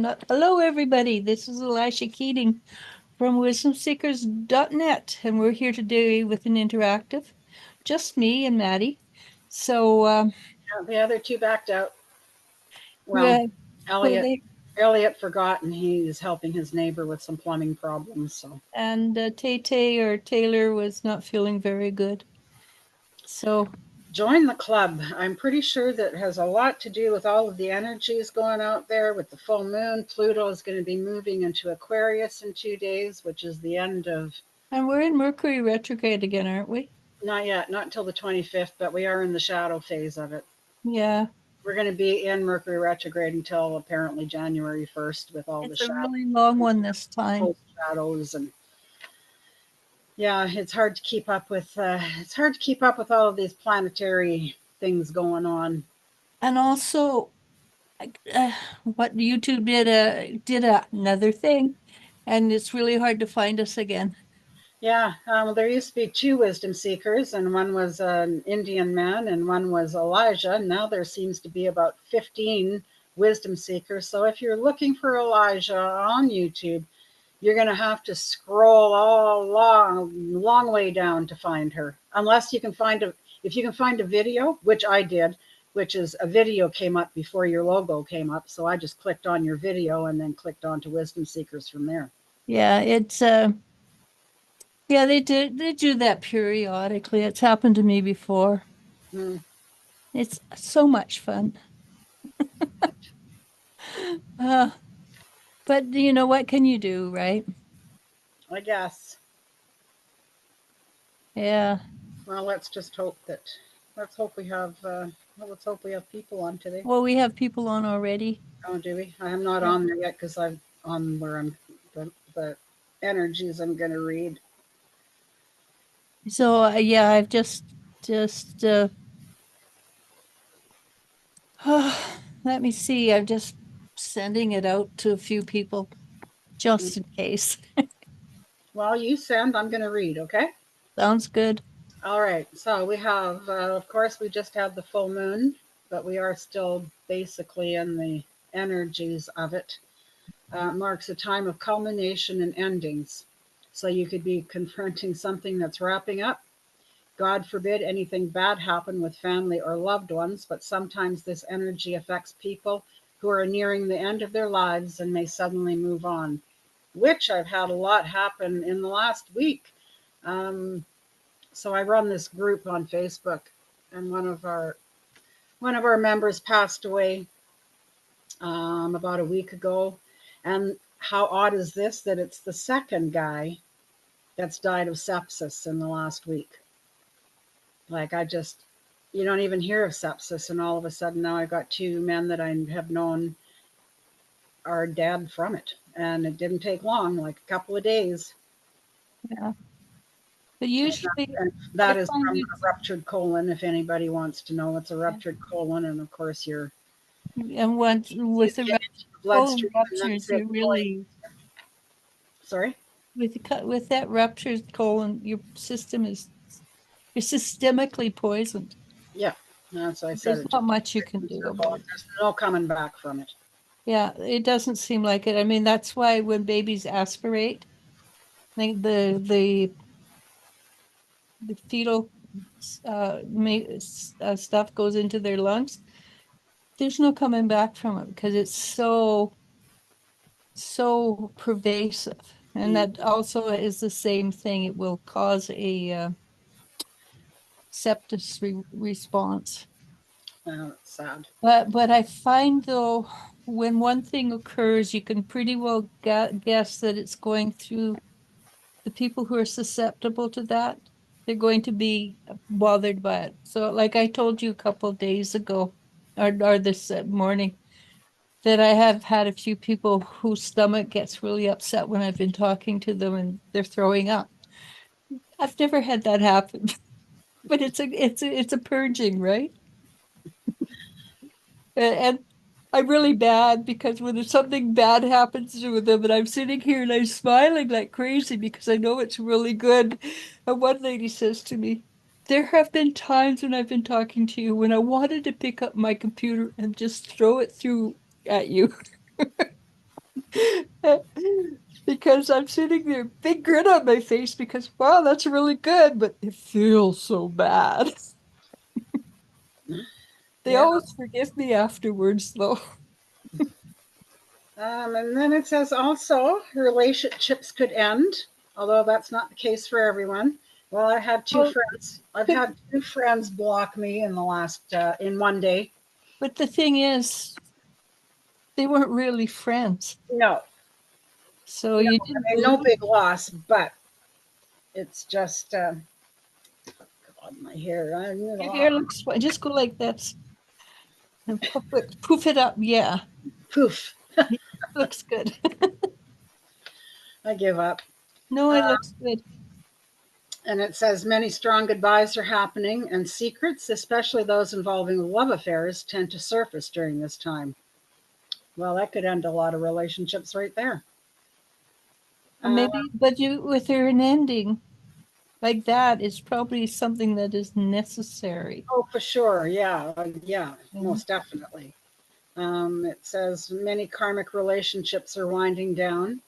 Hello, everybody. This is Elisha Keating from wisdomseekers.net, and we're here today with an interactive, just me and Maddie. So, The other two backed out. Well, well, well, Elliot they Elliot forgot, and he's helping his neighbor with some plumbing problems. So and Tay Tay or Taylor was not feeling very good. So, join the club. I'm pretty sure that has a lot to do with all of the energies going out there with the full moon. Pluto is going to be moving into Aquarius in 2 days, which is the end of. and we're in Mercury retrograde again, aren't we? Not yet, not until the 25th, but we are in the shadow phase of it. Yeah, We're going to be in Mercury retrograde until apparently January 1st with all the it's a shadows, really long one this time. shadows and yeah, it's hard to keep up with. It's hard to keep up with all of these planetary things going on. And also, what YouTube did another thing, and it's really hard to find us again. Yeah, there used to be two wisdom seekers, and one was an Indian man, and one was Elijah. Now there seems to be about 15 wisdom seekers. So if you're looking for Elijah on YouTube, you're going to have to scroll all long way down to find her. Unless you can find if you can find a video, which I did, which is a video came up before your logo came up. So I just clicked on your video and then clicked on to Wisdom Seekers from there. Yeah, it's yeah, they do that periodically. It's happened to me before. Hmm, It's so much fun. Uh, but you know what can you do, right? I guess. Yeah. Well, let's just hope that. Let's hope we have. Well, let's hope we have people on today. Well, we have people on already. Oh, do we? I am not Yeah. on there yet because I'm on where I'm the energies I'm going to read. So yeah, I've just let me see. I'm just sending it out to a few people just in case. Well, you send. I'm going to read. Okay. Sounds good. All right. So we have, of course, we just had the full moon, but we are still basically in the energies of it. Marks a time of culmination and endings. So you could be confronting something that's wrapping up. God forbid anything bad happen with family or loved ones, but sometimes this energy affects people who are nearing the end of their lives and may suddenly move on, which I've had a lot happen in the last week. Um, so I run this group on Facebook, and one of our members passed away about a week ago. And how odd is this that it's the second guy that's died of sepsis in the last week? Like I just, you don't even hear of sepsis, and all of a sudden now I got two men that I have known are dead from it, and it didn't take long, like a couple of days. Yeah. But usually And I that is find from it, a ruptured colon. If anybody wants to know, it's a ruptured colon, and of course you're and once you with the get into the colon bloodstream, and ruptures, that's it. you really Sorry. with that ruptured colon, you're systemically poisoned. Yeah, that's what I said. There's It not just much you gets can into do your about bone. it. There's no coming back from it. Yeah, it doesn't seem like it. I mean, that's why when babies aspirate, like the fetal stuff goes into their lungs. There's no coming back from it because it's so pervasive. And Mm, that also is the same thing. It will cause a sepsis response. it's sad. But I find though, when one thing occurs, you can pretty well guess that it's going through the people who are susceptible to that. They're going to be bothered by it. So, like I told you a couple of days ago, or this morning, that I have had a few people whose stomach gets really upset when I've been talking to them and they're throwing up. I've never had that happen, but it's a purging, right? And I'm really bad because when something bad happens to them, and I'm sitting here and I'm smiling like crazy because I know it's really good. And one lady says to me, there have been times when I've been talking to you when I wanted to pick up my computer and just throw it through at you. Because I'm sitting there, big grin on my face because, wow, that's really good, but it feels so bad. They Yeah. always forgive me afterwards, though. And then it says also relationships could end, although that's not the case for everyone. Well, I had two Well, friends. I've had two friends block me in the last in one day. but the thing is, they weren't really friends. No, So no, you I didn't mean, no lose. big loss, but it's just God, my hair. Your hair looks fine. Just go like this and poof it up. Yeah, Poof. it looks good. I give up. No, Uh, it looks good. and it says many strong goodbyes are happening, and secrets, especially those involving love affairs, tend to surface during this time. Well, that could end a lot of relationships right there. Or Uh, maybe, but you with her an ending like that is probably something that is necessary. oh, for sure. Yeah. Yeah. Mhm. Most definitely. It says many karmic relationships are winding down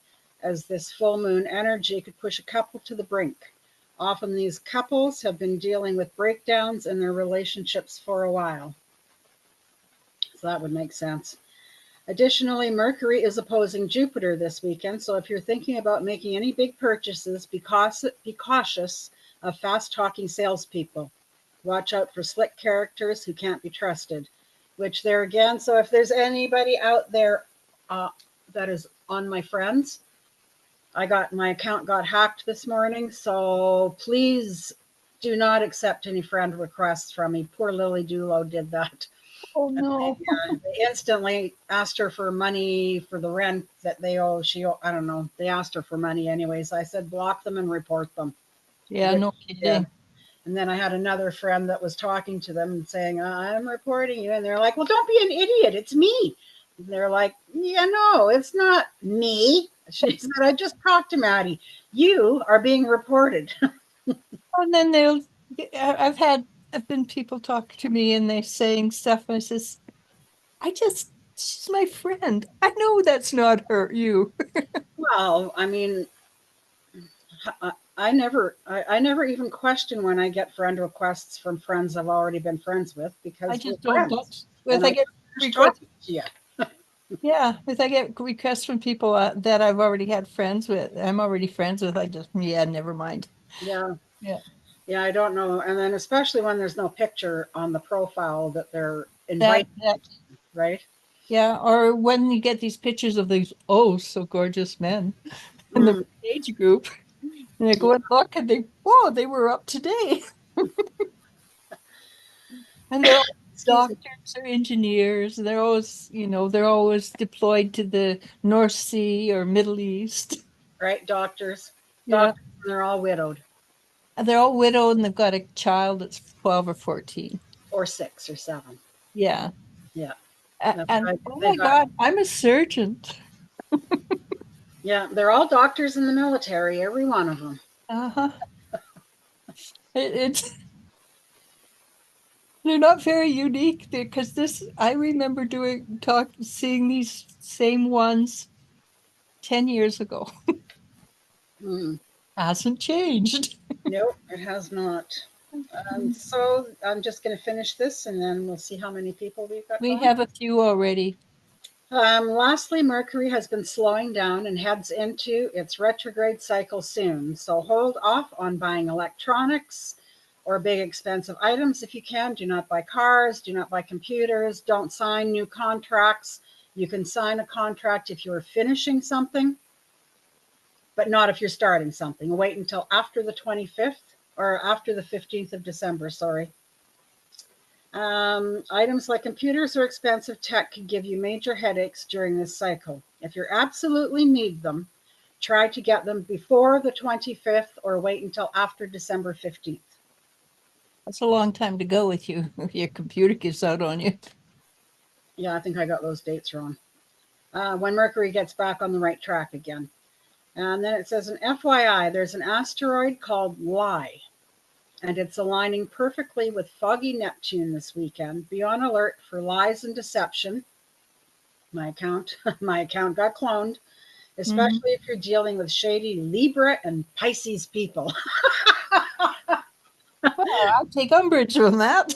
as this full moon energy could push a couple to the brink. Often these couples have been dealing with breakdowns in their relationships for a while. So that would make sense. Additionally, Mercury is opposing Jupiter this weekend. So if you're thinking about making any big purchases, be cautious of fast talking salespeople. Watch out for slick characters who can't be trusted, which there again. So if there's anybody out there uh, that is on my friends, my account got hacked this morning. So please do not accept any friend requests from me. Poor Lily Dulo did that. Oh And no. they instantly asked her for money for the rent that they owe. I don't know. They asked her for money anyways. I said, block them and report them. Yeah, Which no she did. kidding. And then I had another friend that was talking to them and saying, I'm reporting you. And they're like, well, don't be an idiot. It's me. And they're like, yeah, no, it's not me. She said, I just talked to Maddie. You are being reported. And then I've been people talk to me and they're saying stuff and I says, she's my friend. I know that's not you. Well, I mean, I never even question when I get friend requests from friends I've already been friends with I because we're just don't friends. touch. And If I I get just finished requests, talking to you. yeah, if I get requests from people that I've already had friends with, I'm already friends with, yeah, never mind. Yeah. Yeah. Yeah, I don't know. And then especially when there's no picture on the profile that they're That, inviting, that, right? yeah. Or when you get these pictures of these, oh, so gorgeous men in the Mm, age group, and they yeah, go and look and they were up today. And they're all excuse me. doctors or engineers. They're always deployed to the North Sea or Middle East. Right? Doctors. Yeah. Doctors, and they're all widowed And they're all widowed and they've got a child that's 12 or 14. or 6 or 7. Yeah. Yeah. And I, oh they my got, God, I'm a surgeon. yeah, they're all doctors in the military, every one of them. Uh-huh. It's they're not very unique because I remember seeing these same ones 10 years ago. Mm. Hasn't changed. Nope, it has not. So I'm just going to finish this and then we'll see how many people we've got We going. have a few already. Lastly, Mercury has been slowing down and heads into its retrograde cycle soon. So hold off on buying electronics or big expensive items if you can. Do not buy cars, do not buy computers, don't sign new contracts. You can sign a contract if you're finishing something, but not if you're starting something. Wait until after the 25th or after the 15th of December, sorry. Items like computers or expensive tech can give you major headaches during this cycle. If you absolutely need them, try to get them before the 25th or wait until after December 15th. That's a long time to go with you if your computer gives out on you. Yeah, I think I got those dates wrong. When Mercury gets back on the right track again. And then it says an FYI, there's an asteroid called Lie, and it's aligning perfectly with foggy Neptune this weekend. Be on alert for lies and deception. My account got cloned. especially if you're dealing with shady Libra and Pisces people. Well, I'll take umbrage with that.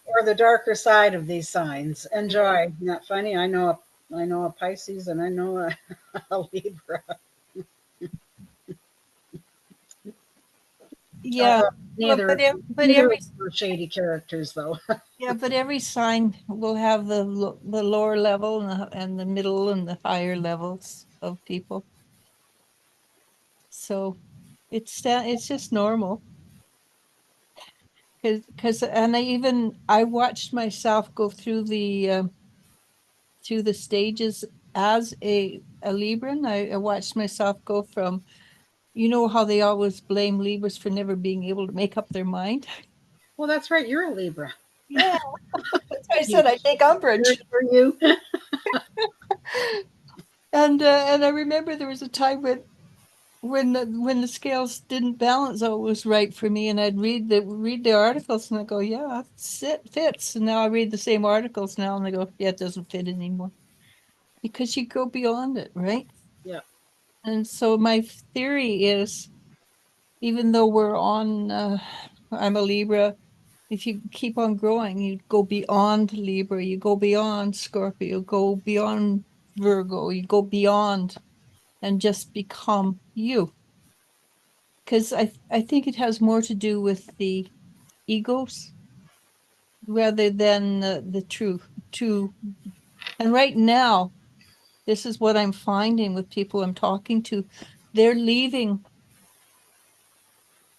Or the darker side of these signs. Enjoy. Isn't that funny? I know a Pisces and I know a Libra. Yeah, well, Neither but neither every of them are shady characters though. yeah, but every sign will have the lower level and the middle and the higher levels of people. So it's just normal. Because and I watched myself go through the stages as a Libran. I watched myself go from, you know how they always blame Libras for never being able to make up their mind. Well, that's right. You're a Libra. Yeah, that's why I You said I take umbrage. for you. And I remember there was a time when the scales didn't balance always right for me, and I'd read the articles and I go, yeah, it fits. And now I read the same articles now and I go, yeah, it doesn't fit anymore. Because you go beyond it, right? Yeah. And so my theory is, even though I'm a Libra, if you keep on growing, you go beyond Libra, you go beyond Scorpio, you go beyond Virgo, you go beyond and just become you. Because I think it has more to do with the egos rather than the true. And right now, this is what I'm finding with people I'm talking to. They're leaving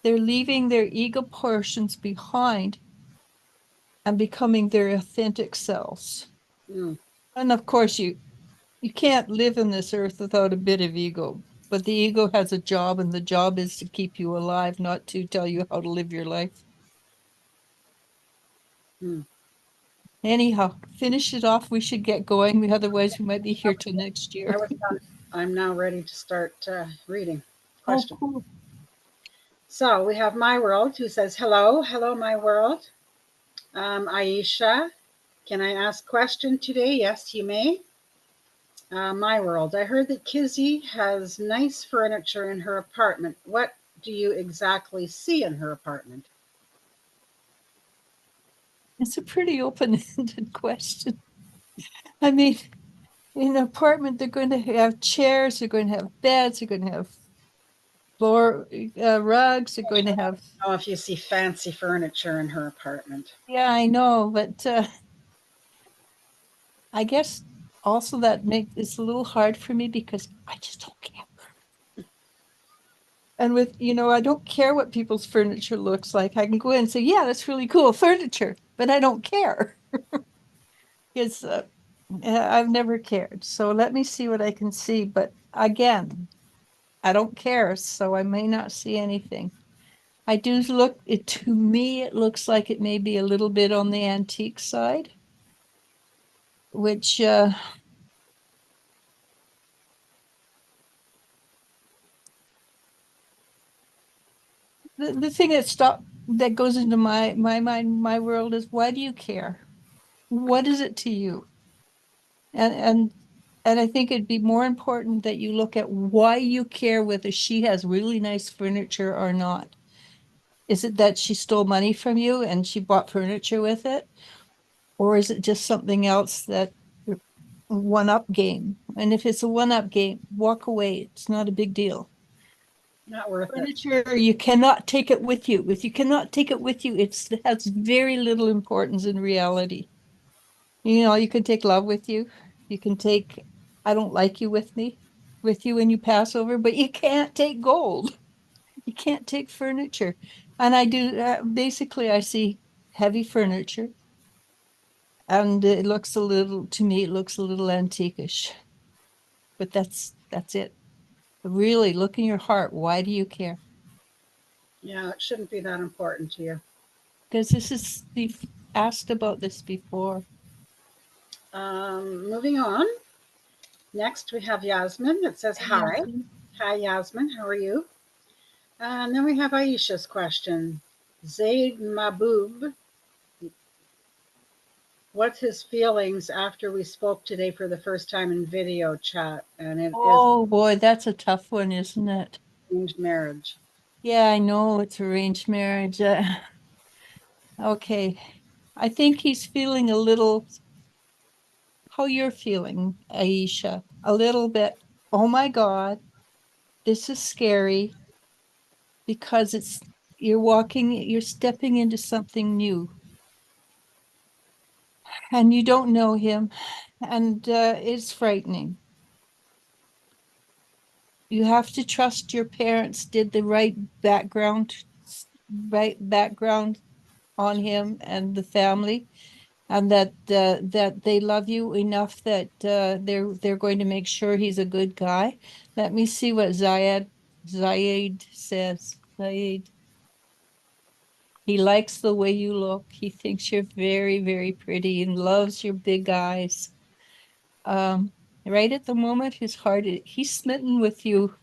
they're leaving their ego portions behind and becoming their authentic selves. Mm. And of course, you can't live in this earth without a bit of ego. But the ego has a job, and the job is to keep you alive, not to tell you how to live your life. Mm. Anyhow, finish it off. We should get going. Otherwise, we might be here till next I year. was done. I'm now ready to start reading. Oh, Question. cool. So we have My World who says, hello, hello, My World. Aisha, can I ask question today? Yes, you may. My World, I heard that Kizzy has nice furniture in her apartment. What do you exactly see in her apartment? It's a pretty open-ended question. I mean, in an apartment, they're going to have chairs, they're going to have beds, they're going to have floor rugs, they're going to have. Oh, if you see fancy furniture in her apartment. Yeah, I know, but I guess also that makes it's a little hard for me because I just don't care. And I don't care what people's furniture looks like. I can go in and say, yeah, that's really cool furniture, but I don't care. It's I've never cared. So let me see what I can see. But again, I don't care, so I may not see anything. I do look it to me, it looks like it may be a little bit on the antique side, which the thing that goes into my mind, my world is, why do you care? What is it to you? And and and I think it'd be more important that you look at why you care whether she has really nice furniture or not. Is it that she stole money from you and she bought furniture with it? Or is it just something else that one-up game? And if it's a one-up game, walk away. It's not a big deal. Not worth it. Furniture, you cannot take it with you. If you cannot take it with you, it has very little importance in reality. You can take love with you. You can take, I don't like you with you when you pass over, but you can't take gold. You can't take furniture. And I do, basically, I see heavy furniture and to me, it looks a little antiquish, but that's it. Really look in your heart. Why do you care? Yeah, it shouldn't be that important to you. Because we've asked about this before. Moving on. Next, we have Yasmin. It says, And hi. Hi, Yasmin. How are you? And then we have Aisha's question. Zaid Mahbub what's his feelings after we spoke today for the first time in video chat? And it is Oh boy, that's a tough one, isn't it? arranged marriage. Yeah, I know it's arranged marriage. Okay. I think he's feeling a little how you're feeling, Aisha. A little bit, oh my God, this is scary because you're stepping into something new and you don't know him, and it's frightening. You have to trust your parents did the right background on him and the family, and that they love you enough that they're going to make sure he's a good guy. Let me see what Zayed says. Zayed. He likes the way you look. He thinks you're very, very pretty and loves your big eyes. Um, right at the moment, he's smitten with you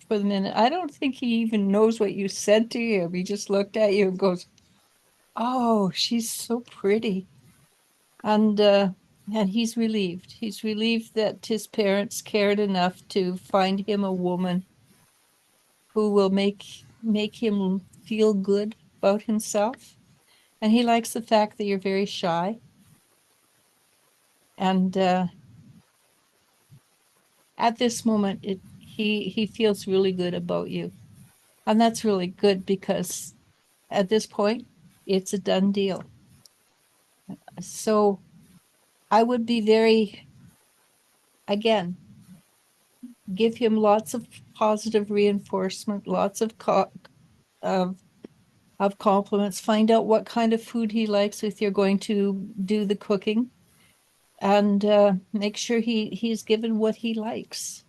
for the minute. I don't think he even knows what you said to him. He just looked at you and goes, "Oh, she's so pretty." And he's relieved. He's relieved that his parents cared enough to find him a woman who will make him feel good about himself. And he likes the fact that you're very shy. And at this moment, he feels really good about you. And that's really good because at this point, it's a done deal. So I would be again, give him lots of positive reinforcement, lots of of compliments. Find out what kind of food he likes if you're going to do the cooking, and make sure he's given what he likes.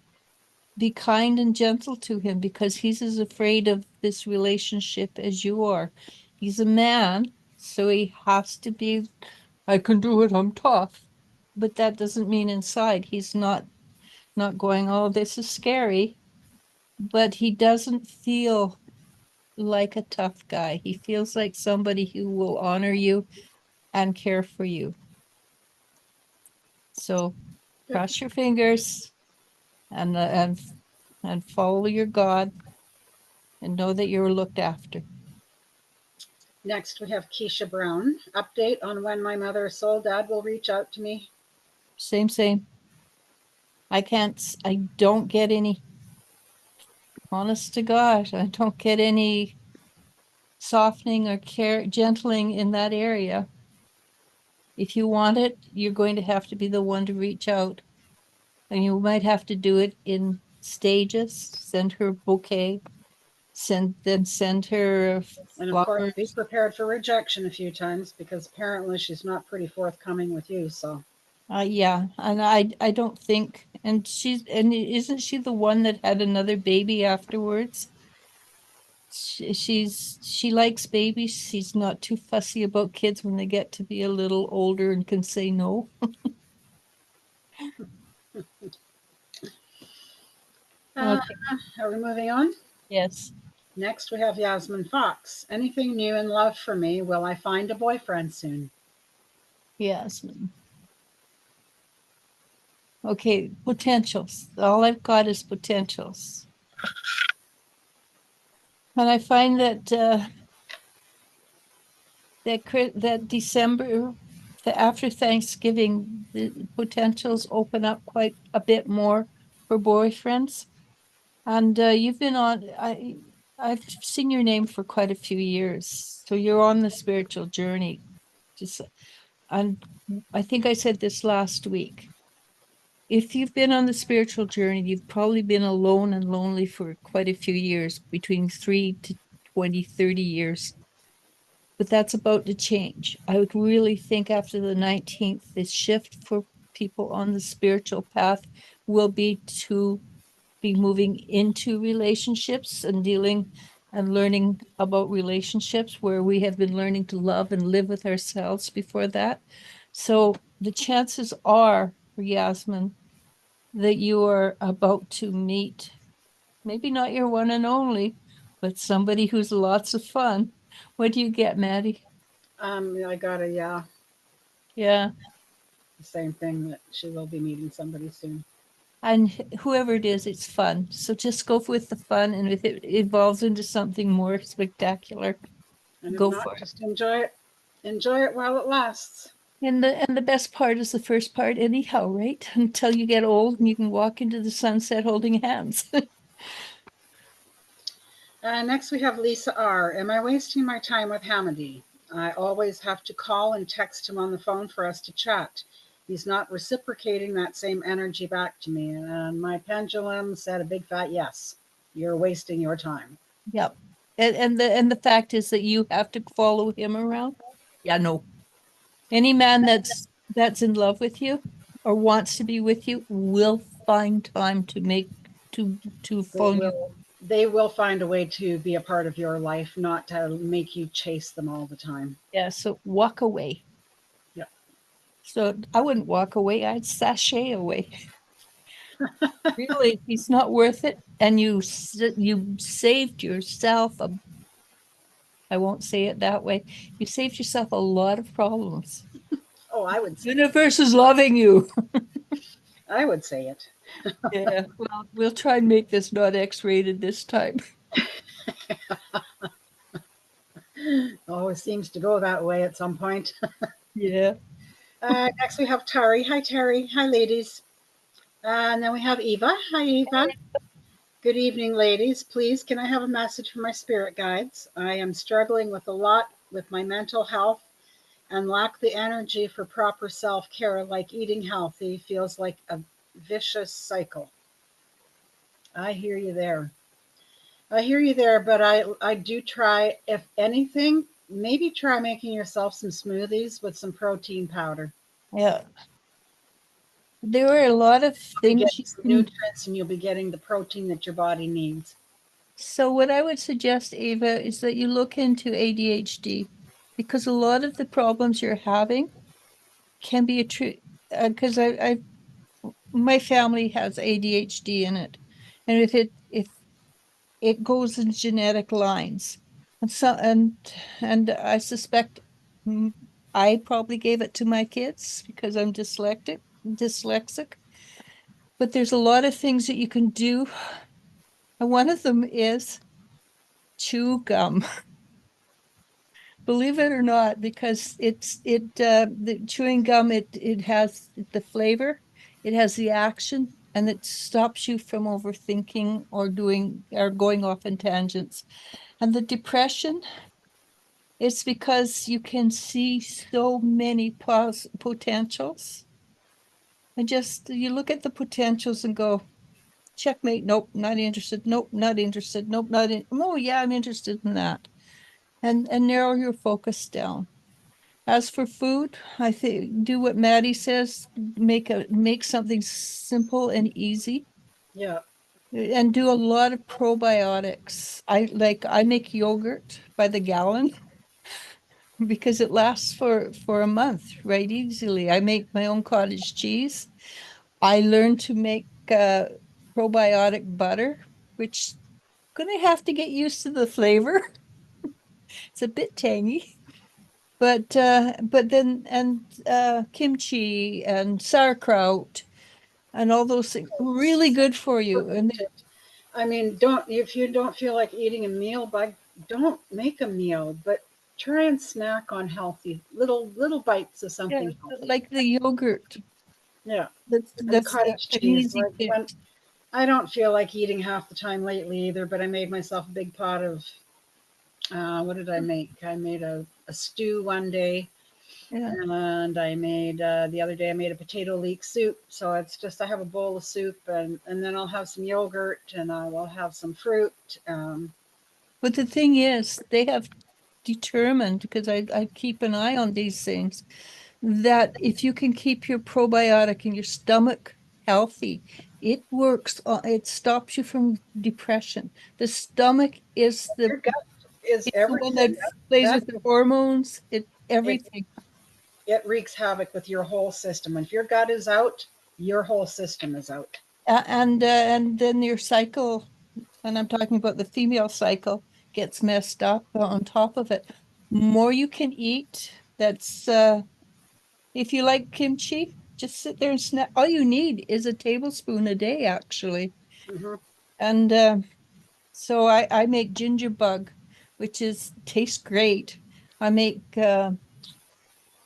Be kind and gentle to him because he's as afraid of this relationship as you are. He's a man, so he has to be, I can do it, I'm tough. But that doesn't mean inside he's not going, oh, this is scary. But he doesn't feel like a tough guy. He feels like somebody who will honor you and care for you. So Good. cross your fingers and and follow your God and know that you're looked after. Next, we have Keisha Brown. Update on when my mother's soul dad will reach out to me. Same. I don't get any, honest to God, I don't get any softening or gentling in that area. If you want it, you're going to have to be the one to reach out. And you might have to do it in stages. Send her a bouquet, send her And of course, be flowers. prepared for rejection a few times because apparently she's not pretty forthcoming with you. So, Yeah, and I don't think, and isn't she the one that had another baby afterwards? She likes babies. She's not too fussy about kids when they get to be a little older and can say no. uh, Okay, are we moving on? yes, Next, we have Yasmin Fox. Anything new in love for me? Will I find a boyfriend soon? yes. Okay, potentials. All I've got is potentials. And I find that that December, after Thanksgiving, the potentials open up quite a bit more for boyfriends. And you've been on, I've seen your name for quite a few years. So you're on the spiritual journey. Just, and I think I said this last week. If you've been on the spiritual journey, you've probably been alone and lonely for quite a few years, between 3 to 20, 30 years. But that's about to change. I would really think after the 19th, the shift for people on the spiritual path will be moving into relationships and dealing and learning about relationships where we have been learning to love and live with ourselves before that. So the chances are, Yasmin, that you are about to meet maybe not your one and only, but somebody who's lots of fun. What do you get, Maddie? I got a yeah. Yeah. The same thing that she will be meeting somebody soon. And whoever it is, it's fun. So just go with the fun. And if it evolves into something more spectacular, And if go not, for it. just enjoy it. Enjoy it while it lasts. And the best part is the first part anyhow, right? Until you get old and you can walk into the sunset holding hands. Next, we have Lisa R. Am I wasting my time with Hamidi? I always have to call and text him on the phone for us to chat. He's not reciprocating that same energy back to me. And my pendulum said a big fat yes. You're wasting your time. Yep. And the fact is that you have to follow him around. Yeah, no. Any man that's in love with you or wants to be with you will find time to make to They phone you. will they will find a way to be a part of your life, not to make you chase them all the time. Yeah, so walk away. Yeah. So I wouldn't walk away, I'd sashay away. Really, he's not worth it. And you saved yourself I won't say it that way. You saved yourself a lot of problems. Oh, I would say it. Universe is loving you. I would say it. Yeah, well, we'll try and make this not X-rated this time. Always seems to go that way at some point. Yeah. Next, we have Tari. Hi, Tari. Hi, ladies. And then we have Eva. Hi, Eva. Good evening, ladies. Please, can I have a message from my spirit guides? I am struggling with a lot with my mental health and lack the energy for proper self care, like eating healthy feels like a vicious cycle. I hear you there. I hear you there, but I do try, if anything, maybe try making yourself some smoothies with some protein powder. Yeah. There are a lot of You'll be things getting you some can. nutrients and you'll be getting the protein that your body needs. So what I would suggest, Ava, is that you look into ADHD because a lot of the problems you're having can be a true because I my family has ADHD in it. And if it goes in genetic lines. And I suspect mm, I probably gave it to my kids because I'm dyslexic. But there's a lot of things that you can do. And one of them is chew gum. Believe it or not, because the chewing gum it has the flavor, it has the action, and it stops you from overthinking or doing or going off in tangents. And the depression, it's because you can see so many potentials. And just you look at the potentials and go, checkmate, nope, not interested, nope, not interested, nope, not in. Oh yeah, I'm interested in that. And narrow your focus down. As for food, I think do what Maddie says, make something simple and easy. Yeah. And do a lot of probiotics. I make yogurt by the gallon because it lasts for a month right easily. I make my own cottage cheese. I learned to make probiotic butter, which gonna have to get used to the flavor. It's a bit tangy, but then and kimchi and sauerkraut and all those things really good for you. And I mean, don't if you don't feel like eating a meal, but don't make a meal, but try and snack on healthy little bites of yeah, something healthy. like the yogurt, Yeah, and the that's cottage an cheese. easy Like when fix. I don't feel like eating half the time lately either, but I made myself a big pot of what did I make? I made a stew one day, Yeah. and I made the other day I made a potato leek soup. So it's just I have a bowl of soup, and then I'll have some yogurt, and I will have some fruit. But the thing is, they have determined, because I keep an eye on these things, that if you can keep your probiotic in your stomach healthy, it works, it stops you from depression. The stomach Your gut is it's the one that everything. plays That with the hormones, it everything. it wreaks havoc with your whole system. If your gut is out, your whole system is out. And then your cycle, and I'm talking about the female cycle, gets messed up on top of it. More you can eat, that's If you like kimchi, just sit there and snack. All you need is a tablespoon a day, actually. Hmm. And so I make ginger bug, which is tastes great. I make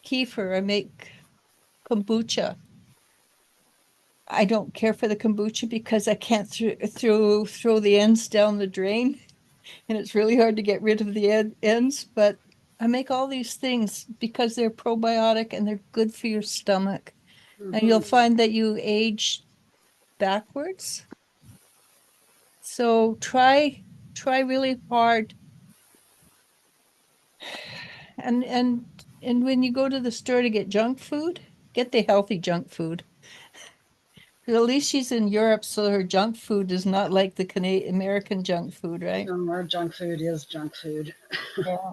kefir. I make kombucha. I don't care for the kombucha because I can't throw the ends down the drain, and it's really hard to get rid of the ends. But I make all these things because they're probiotic and they're good for your stomach. And you'll Hmm. find that you age backwards. So try really hard. And when you go to the store to get junk food, get the healthy junk food. 'Cause at least she's in Europe, so her junk food is not like the Canadian American junk food, right? No, our junk food is junk food. Yeah.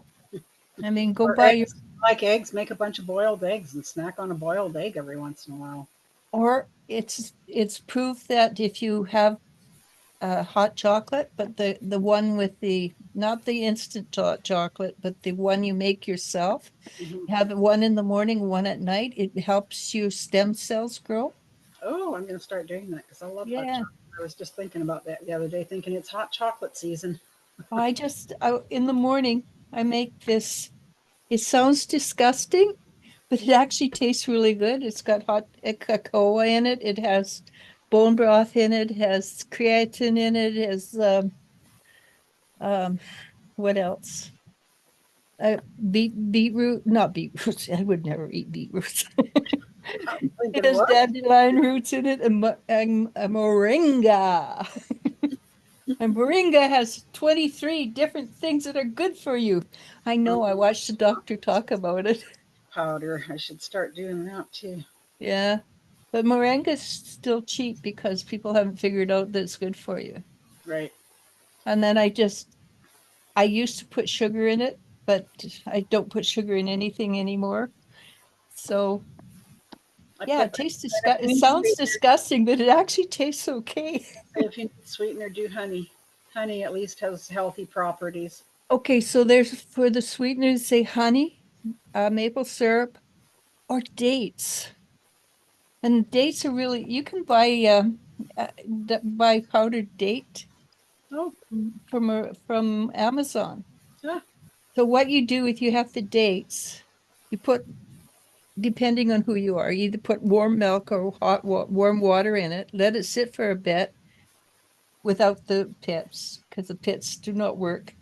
I mean, go Or buy your eggs. Like eggs, make a bunch of boiled eggs and snack on a boiled egg every once in a while. or it's proof that if you have hot chocolate, but the one with the not the instant hot chocolate, but the one you make yourself, Hmm. have one in the morning, one at night, it helps your stem cells grow. Oh, I'm going to start doing that because I love hot Yeah. chocolate. I was just thinking about that the other day, thinking it's hot chocolate season. In the morning, I make this. It sounds disgusting, but it actually tastes really good. It's got hot cocoa in it. It has bone broth in it, has creatine in it, has um what else? Beetroot, not beetroots. I would never eat beetroots. It Thinking has what? dandelion roots in it and a moringa. And moringa has 23 different things that are good for you. I know, I watched the doctor talk about it. Powder. I should start doing that too. Yeah. But moringa's still cheap because people haven't figured out that it's good for you. Right. And then I used to put sugar in it, but I don't put sugar in anything anymore. So I yeah, put, it tastes and if disgust. you It need sounds sweetener, disgusting, but it actually tastes okay. if you need sweetener, do honey. Honey at least has healthy properties. Okay, so there's for the sweeteners, say honey, maple syrup, or dates. And dates are really, you can buy powdered date Oh, from Amazon. yeah. So what you do if you have the dates, you put, depending on who you are, you either put warm milk or warm water in it, let it sit for a bit without the pits, because the pits do not work.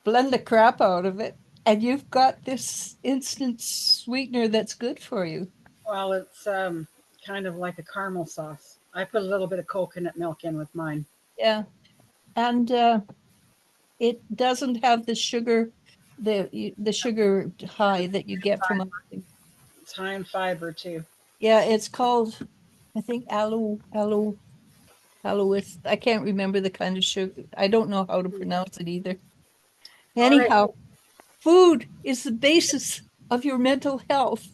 Blend the crap out of it, and you've got this instant sweetener that's good for you. Well, it's kind of like a caramel sauce. I put a little bit of coconut milk in with mine. Yeah. And it doesn't have the sugar, the sugar high that you get from other things. It's high in fiber too. Yeah, it's called, I think aloe. I can't remember the kind of sugar. I don't know how to pronounce it either. All right. Anyhow, food is the basis of your mental health.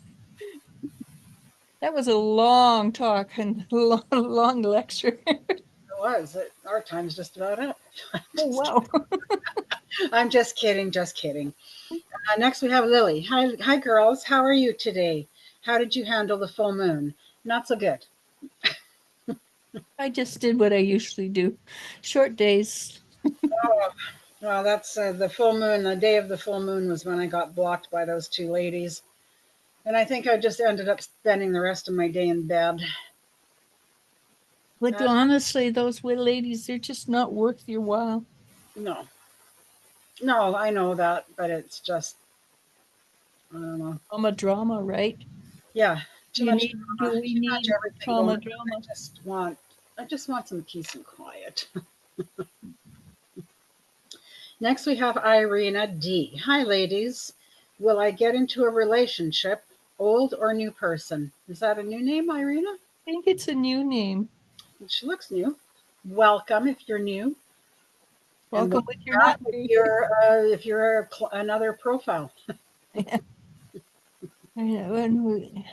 That was a long talk and long lecture. It was. Our time's just about up. Oh, wow. I'm just kidding. Just kidding. Next, we have Lily. Hi, girls. How are you today? How did you handle the full moon? Not so good. I just did what I usually do. Short days. Oh, well, that's the full moon. The day of the full moon was when I got blocked by those two ladies. And I think I just ended up spending the rest of my day in bed. But Uh, honestly, those ladies, they're just not worth your while. no, no, I know that, but it's just, I don't know. Drama, right? Yeah, too You much need, drama, do we too much need everything going trauma on. drama? I just want some peace and quiet. Next, we have Irina D. Hi, ladies. Will I get into a relationship? Old or new person? Is that a new name, Irina? I think it's a new name. She looks new. Welcome if you're new, and Welcome welcome if you're back not new. if you're another profile. When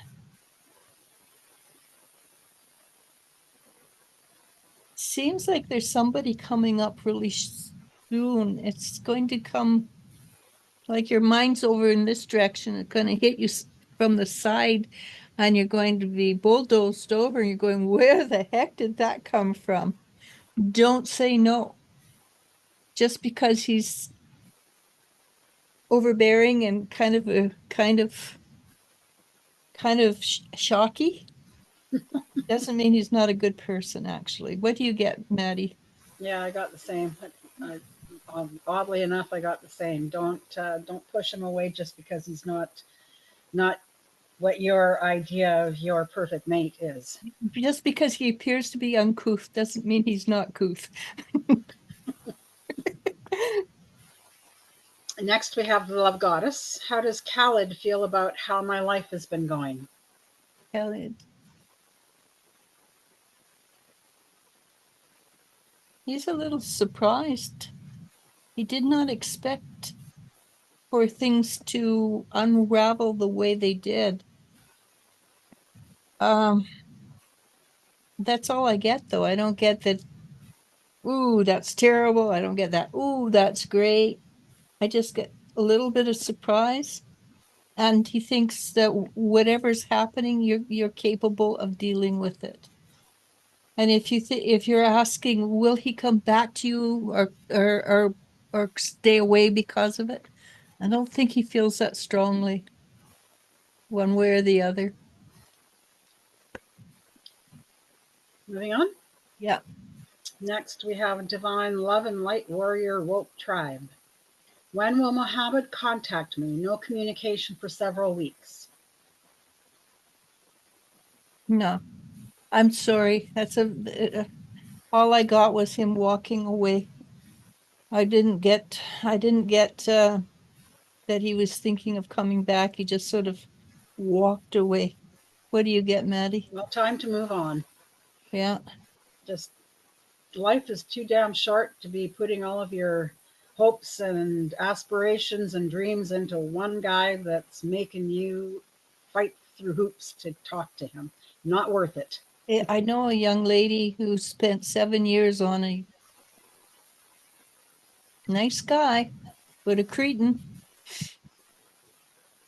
seems like there's somebody coming up really soon. It's going to come like your mind's over in this direction. It's going to hit you from the side, and you're going to be bulldozed over. You're going, where the heck did that come from? Don't say no. Just because he's overbearing and kind of shocky doesn't mean he's not a good person, actually. What do you get, Maddie? Yeah, I got the same. Oddly enough, I got the same. Don't push him away just because he's not what your idea of your perfect mate is. Just because he appears to be uncouth doesn't mean he's not couth. Next, we have the love goddess. How does Khaled feel about how my life has been going? Elliot. He's a little surprised. He did not expect for things to unravel the way they did. Um, that's all I get, though. I don't get that, ooh, that's terrible. I don't get that, ooh, that's great. I just get a little bit of surprise. And he thinks that whatever's happening, you're capable of dealing with it. And if you're asking, will he come back to you or stay away because of it? I don't think he feels that strongly, one way or the other. Moving on. Yeah. Next, we have Divine Love and Light Warrior Woke Tribe. When will Mohammed contact me? No communication for several weeks. No, I'm sorry. All I got was him walking away. I didn't get that he was thinking of coming back. He just sort of walked away. What do you get, Maddie? Well, time to move on. Yeah. Just life is too damn short to be putting all of your hopes and aspirations and dreams into one guy that's making you fight through hoops to talk to him. Not worth it. I know a young lady who spent 7 years on a nice guy, but a cretin.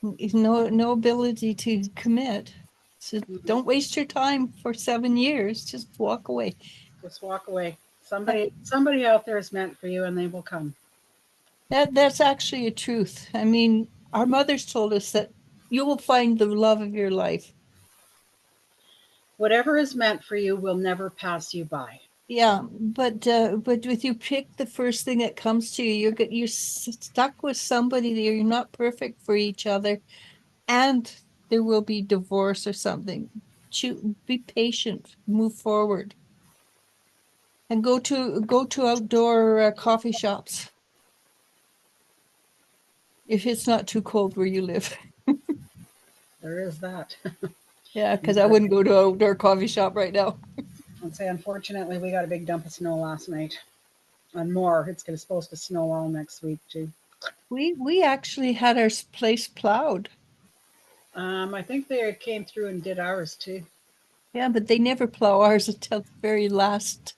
No ability to commit. So don't waste your time for 7 years. Just walk away. Just walk away. Somebody out there is meant for you and they will come. That's actually a truth. I mean, our mothers told us that you will find the love of your life. Whatever is meant for you will never pass you by. Yeah, but if you pick the first thing that comes to you, you're stuck with somebody that you're not perfect for each other, and there will be divorce or something. Be patient, move forward, and go to outdoor coffee shops if it's not too cold where you live. There is that. Yeah, because I wouldn't go to an outdoor coffee shop right now. I'd say, unfortunately, we got a big dump of snow last night. And more. It's supposed to snow all next week, too. We actually had our place plowed. I think they came through and did ours, too. Yeah, but they never plow ours until the very last.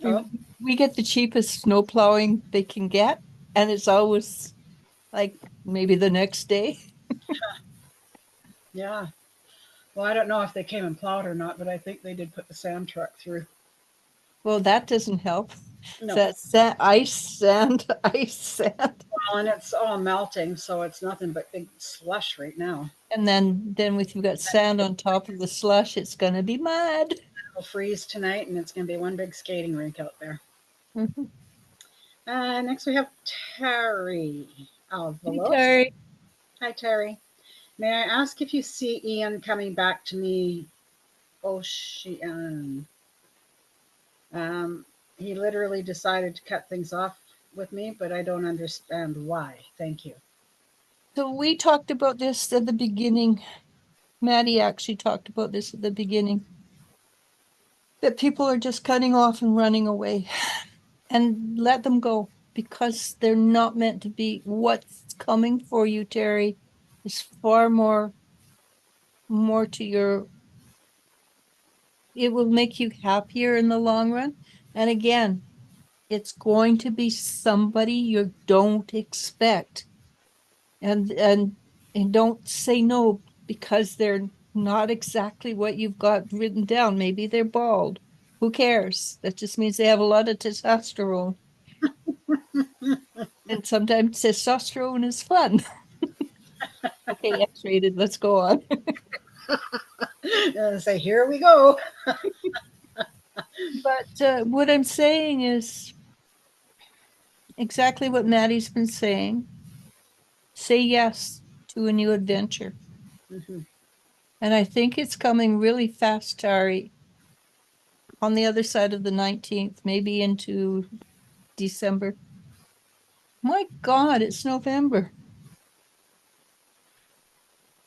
Oh, We get the cheapest snow plowing they can get, and it's always like maybe the next day. yeah. Well, I don't know if they came and plowed or not, but I think they did put the sand truck through. Well, that doesn't help. No. That's ice, sand, ice, sand. Well, and it's all melting, so it's nothing but big slush right now. And then if you've got sand on top of the slush, it's gonna be mud. It'll freeze tonight, and it's going to be one big skating rink out there. Mhm. Next, we have Terry Hey, Alvalos. Terry. Hi, Terry. May I ask if you see Ian coming back to me? Ocean. He literally decided to cut things off with me, but I don't understand why. Thank you. So we talked about this at the beginning. Maddie actually talked about this at the beginning. That people are just cutting off and running away. And let them go because they're not meant to be. What's coming for you, Terry, is far more to your, it will make you happier in the long run. And again, it's going to be somebody you don't expect. And don't say no because they're not exactly what you've got written down. Maybe they're bald. Who cares? That just means they have a lot of testosterone. And sometimes testosterone is fun. Okay, X-rated. Let's go on. Say, here we go. But what I'm saying is exactly what Maddie's been saying. Say yes to a new adventure. Mhm. And I think it's coming really fast, Tari, on the other side of the 19th, maybe into December. My God, it's November.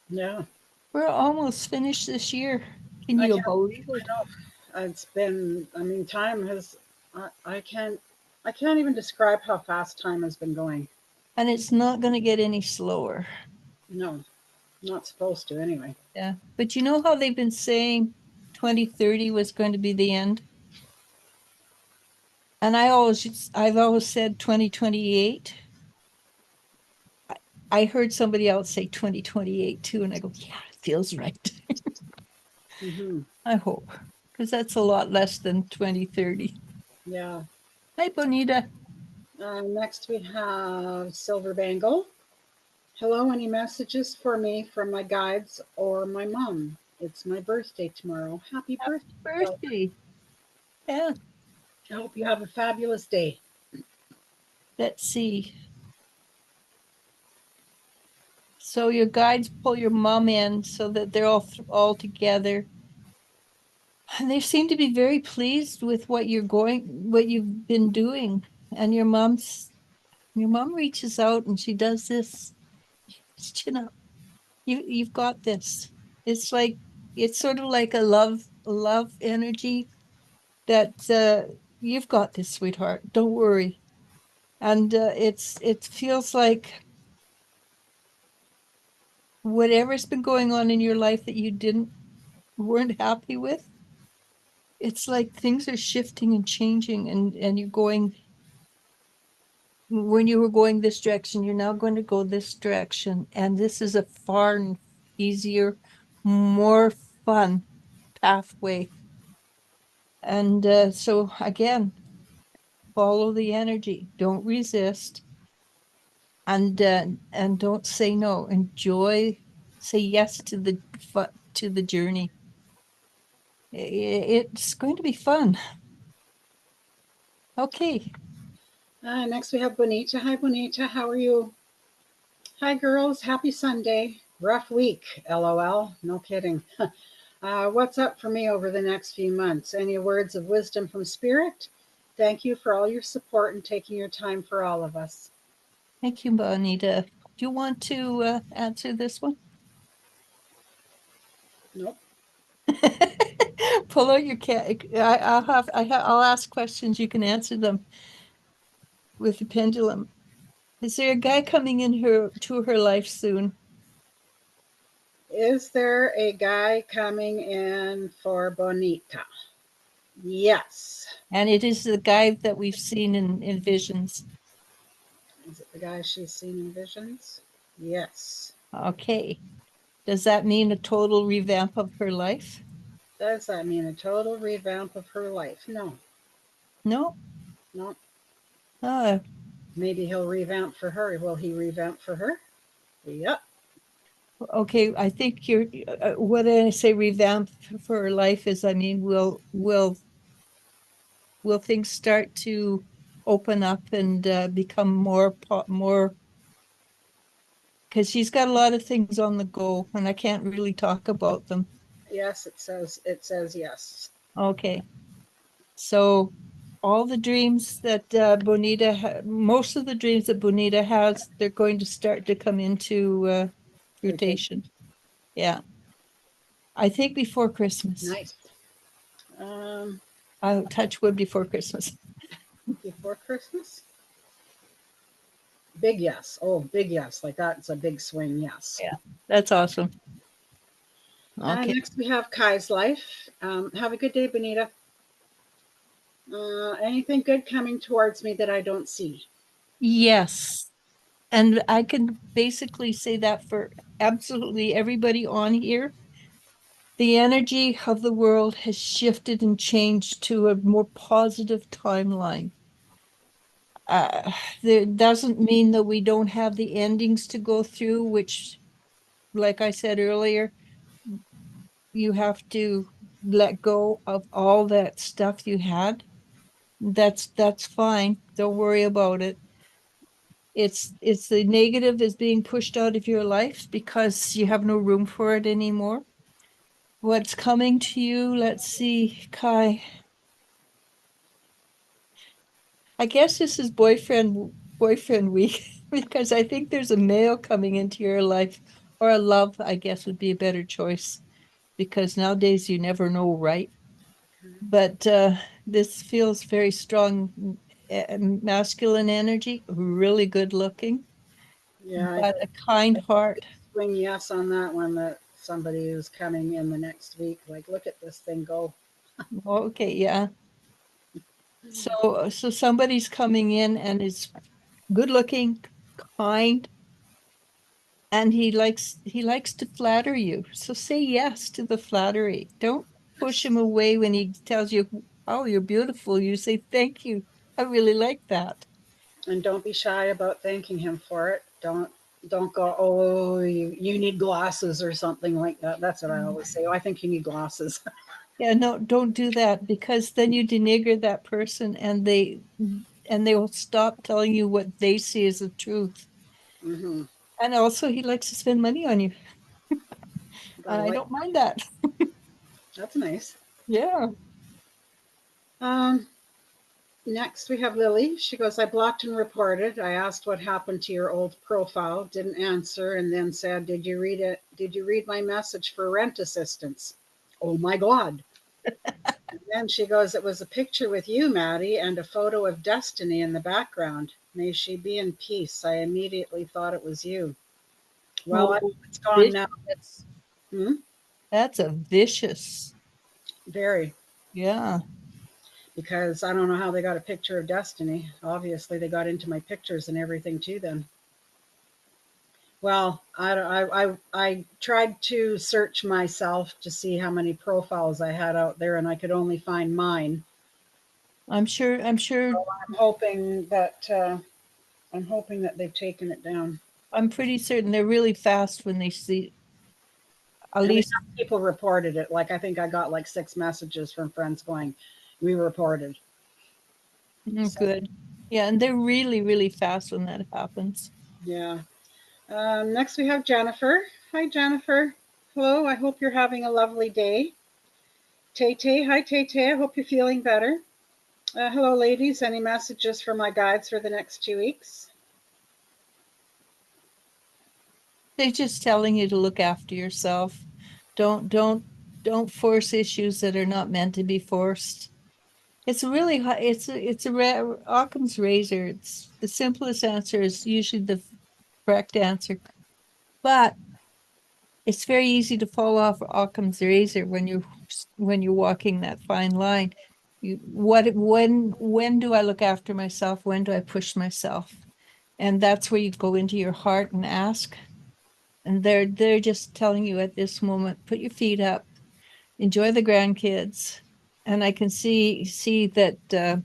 Yeah, We're almost finished this year. Can I you can't. believe it? It's been. I mean, time has. I can't. I can't even describe how fast time has been going. And it's not going to get any slower. No, not supposed to anyway. Yeah. But you know how they've been saying 2030 was going to be the end? And I've always said 2028. I heard somebody else say 2028 too, and I go, yeah, it feels right. Hmm. I hope, because that's a lot less than 2030. Yeah. Hi, Bonita. Next we have Silver Bangle. Hello, any messages for me from my guides or my mom? It's my birthday tomorrow. Happy Happy birthday, Silver. birthday. Yeah, I hope you have a fabulous day. let's see. So your guides pull your mom in so that they're all together. And they seem to be very pleased with what you've been doing. And your mom reaches out and she does this. Chin up. You've got this. It's like it's sort of like a love energy that you've got this, sweetheart. Don't worry. And it feels like whatever's been going on in your life that you didn't weren't happy with, it's like things are shifting and changing, and you're going when you were going this direction, you're now going to go this direction, and this is a far easier, more fun pathway. And so again, follow the energy. Don't resist, and don't say no. Enjoy. Say yes to the journey. It's going to be fun. Okay. Next we have Bonita. Hi, Bonita. How are you? Hi, girls. Happy Sunday. Rough week. LOL. No kidding. What's up for me over the next few months? Any words of wisdom from Spirit? Thank you for all your support and taking your time for all of us. Thank you, Bonita. Do you want to answer this one? Nope. Pull out your cat. I'll ask questions. You can answer them with the pendulum. Is there a guy coming in her life soon? Is there a guy coming in for Bonita? Yes. And it is the guy that we've seen in visions. Is it the guy she's seen in visions? Yes. Okay. Does that mean a total revamp of her life? Does that mean a total revamp of her life? No. No. No. Uh, Maybe he'll revamp for her. Will he revamp for her? Yep. okay. I think you're. What I say revamp for her life is. I mean, will things start to open up and become more, because she's got a lot of things on the go and I can't really talk about them. Yes, it says yes. Okay. So all the dreams that most of the dreams that Bonita has, they're going to start to come into Fruitation. fruition. Yeah. I think before Christmas. Nice. Um, I'll touch wood before Christmas. before Christmas? Big yes. Oh, big yes. Like that's a big swing yes. Yeah. That's awesome. Okay. Next we have Kai's life. Have a good day, Bonita. Anything good coming towards me that I don't see? Yes. And I can basically say that for absolutely everybody on here. The energy of the world has shifted and changed to a more positive timeline. Uh, that doesn't mean that we don't have the endings to go through, which, like I said earlier, you have to let go of all that stuff you had. That's fine. Don't worry about it. It's the negative is being pushed out of your life because you have no room for it anymore. What's coming to you? Let's see, Kai. I guess this is boyfriend week because I think there's a male coming into your life, or a love, I guess would be a better choice, because nowadays you never know, right? But this feels very strong, masculine energy, really good looking, Yeah, I but a kind heart. swing yes on that one, that somebody is coming in the next week. Like, look at this thing go. Okay, yeah. So somebody's coming in and is good looking, kind, and he likes to flatter you. So say yes to the flattery. Don't push him away when he tells you, "Oh, you're beautiful." You say, "Thank you. I really like that." And don't be shy about thanking him for it. Don't go, oh, you need glasses or something like that. That's what I always say. Oh, I think you need glasses. Yeah, no, don't do that, because then you denigre that person, and they will stop telling you what they see as the truth. Hmm. And also he likes to spend money on you. Gotta And I like, don't mind that. that's nice. Yeah. Um, Next we have Lily. She goes, I blocked and reported. I asked what happened to your old profile, didn't answer, and then said, did you read it? Did you read my message for rent assistance? Oh my God. And then she goes, it was a picture with you, Maddie, and a photo of Destiny in the background. May she be in peace. I immediately thought it was you. Well, I Oh, hope it's gone now. vicious. Hmm? That's a vicious. Very. Yeah. Because I don't know how they got a picture of Destiny. Obviously, they got into my pictures and everything too then. Well, I tried to search myself to see how many profiles I had out there, and I could only find mine. I'm sure, I'm hoping that they've taken it down. I'm pretty certain they're really fast when they see, at And least. enough people reported it. Like I think I got like 6 messages from friends going, "We reported." So Good. Yeah, and they're really, really fast when that happens. yeah. Next we have Jennifer. Hi Jennifer. Hello. I hope you're having a lovely day. Tay Tay. Hi Tay Tay. I hope you're feeling better. Hello, ladies. Any messages for my guides for the next 2 weeks? They're just telling you to look after yourself. Don't force issues that are not meant to be forced. It's really hard. It's Occam's razor. It's the simplest answer is usually the correct answer, but it's very easy to fall off Occam's razor when you're walking that fine line. When do I look after myself? When do I push myself? And that's where you go into your heart and ask. And they're just telling you at this moment, put your feet up, enjoy the grandkids. And I can see that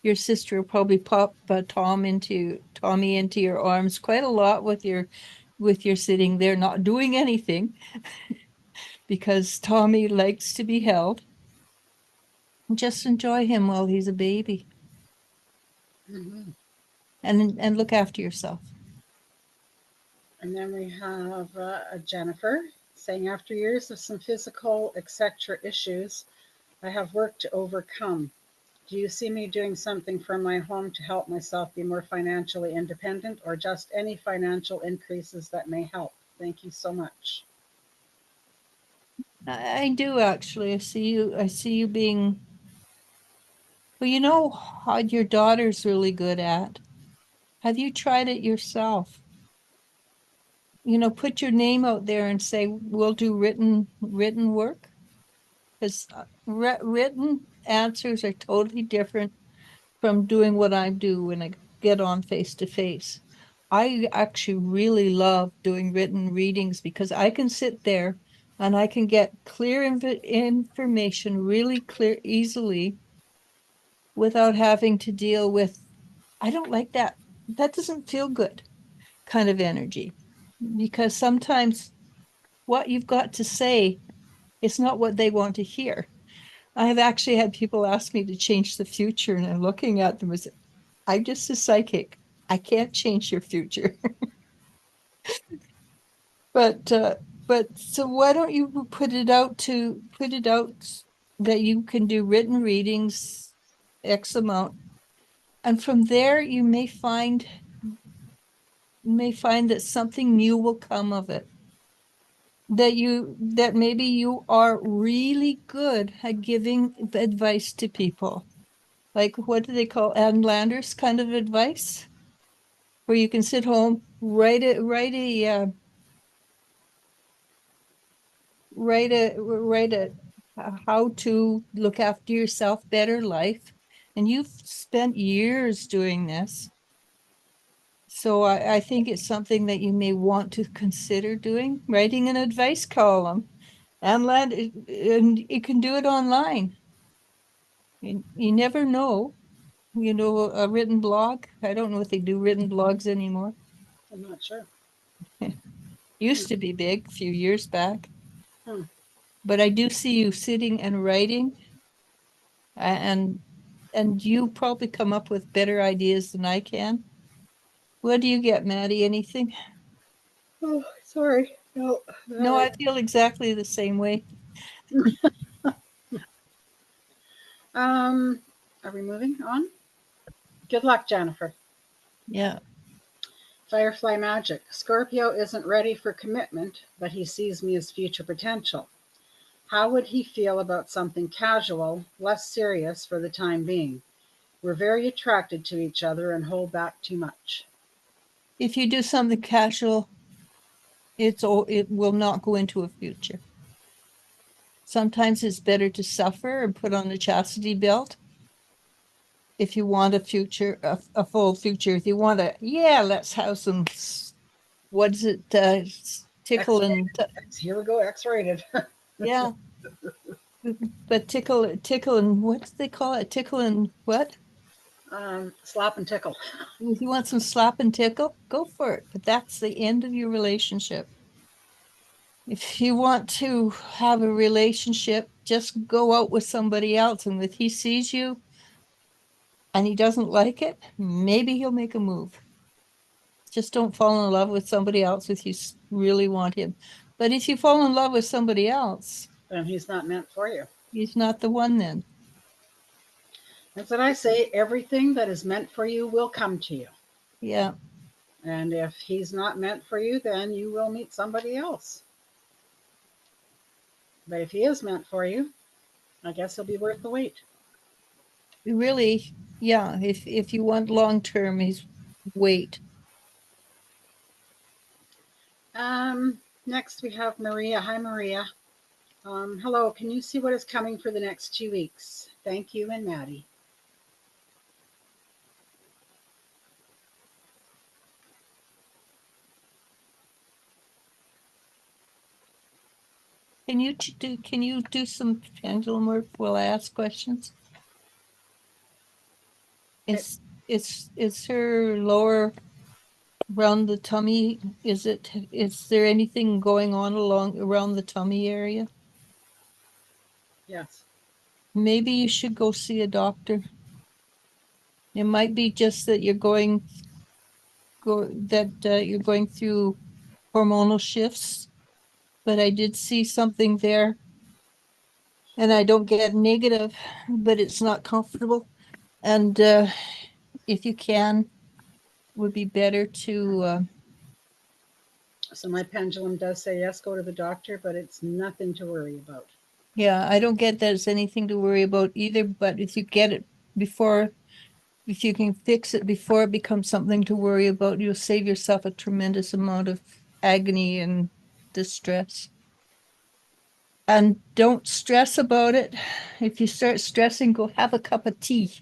your sister will probably pop Tommy into your arms quite a lot with your sitting there not doing anything, because Tommy likes to be held. Just enjoy him while he's a baby, Hmm. and look after yourself. And then we have Jennifer saying, after years of some physical, etc. issues, I have work to overcome. Do you see me doing something from my home to help myself be more financially independent, or just any financial increases that may help? Thank you so much. I do actually. I see you being, well, what your daughter's really good at. Have you tried it yourself? Put your name out there and say, we'll do written work, because written answers are totally different from doing what I do when I get on face to face. I actually really love doing written readings because I can sit there and I can get clear information really clear easily without having to deal with, I don't like that. That doesn't feel good kind of energy. Because sometimes what you've got to say is not what they want to hear. I have actually had people ask me to change the future, and I'm looking at them as, I'm just a psychic. I can't change your future. But so why don't you put it out that you can do written readings X amount, and from there you may find that something new will come of it. That maybe you are really good at giving advice to people. Like, what do they call Ann Landers kind of advice? Where you can sit home, write a how to look after yourself better life. And you've spent years doing this. So I think it's something that you may want to consider doing, writing an advice column. And you can do it online. You never know, a written blog. I don't know if they do written blogs anymore. I'm not sure. Used to be big a few years back. Hmm. But I do see you sitting and writing, and you probably come up with better ideas than I can. What do you get, Maddie? Anything? Oh, sorry. No. No, I feel exactly the same way. Um, are we moving on? Good luck, Jennifer. Yeah. Firefly Magic. Scorpio isn't ready for commitment, but he sees me as future potential. How would he feel about something casual, less serious for the time being? We're very attracted to each other and hold back too much. If you do something casual, it will not go into a future. Sometimes it's better to suffer and put on the chastity belt if you want a future, a full future. If you want to, yeah, let's have some, what is it, tickle and, Here we go, X rated. yeah, but tickle and what do they call it? Tickle and what? Slap and tickle. If you want some slap and tickle, go for it. But that's the end of your relationship. If you want to have a relationship, just go out with somebody else. And if he sees you and he doesn't like it, maybe he'll make a move. Just don't fall in love with somebody else if you really want him. But if you fall in love with somebody else, Then he's not meant for you. he's not the one then. That's what I say. Everything that is meant for you will come to you. Yeah. And if he's not meant for you, then you will meet somebody else. But if he is meant for you, I guess he'll be worth the wait. Really, yeah. If you want long term, he's wait. Next we have Maria. Hi, Maria. Hello. Can you see what is coming for the next 2 weeks? Thank you, and Maddie. Can you do some pendulum work while I ask questions? It's her lower around the tummy. Is there anything going on around the tummy area? Yes. Maybe you should go see a doctor. It might be just that you're going through hormonal shifts, but I did see something there, and I don't get negative, but it's not comfortable. And if you can, would be better to So my pendulum does say yes, go to the doctor, but it's nothing to worry about. yeah, I don't get that as anything to worry about either, but if you get it before, if you can fix it before it becomes something to worry about, you'll save yourself a tremendous amount of agony and distress. And don't stress about it. If you start stressing, go have a cup of tea.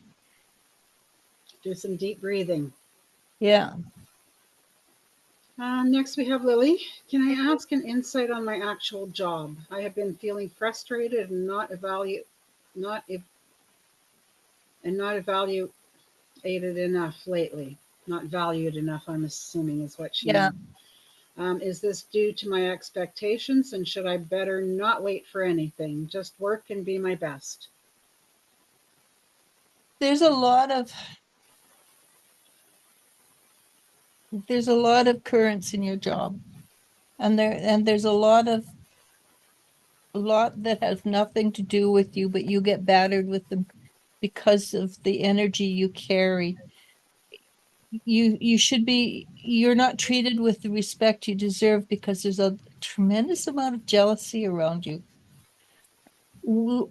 Do some deep breathing. Yeah. Next, we have Lily. Can I ask an insight on my actual job? I have been feeling frustrated and not ev- not evaluated enough lately. Not valued enough, I'm assuming, is what she Yeah, means. Is this due to my expectations, and should I better not wait for anything? Just work and be my best. there's a lot of there's a lot of currents in your job, and there's a lot that has nothing to do with you, but you get battered with them because of the energy you carry. You're not treated with the respect you deserve because there's a tremendous amount of jealousy around you.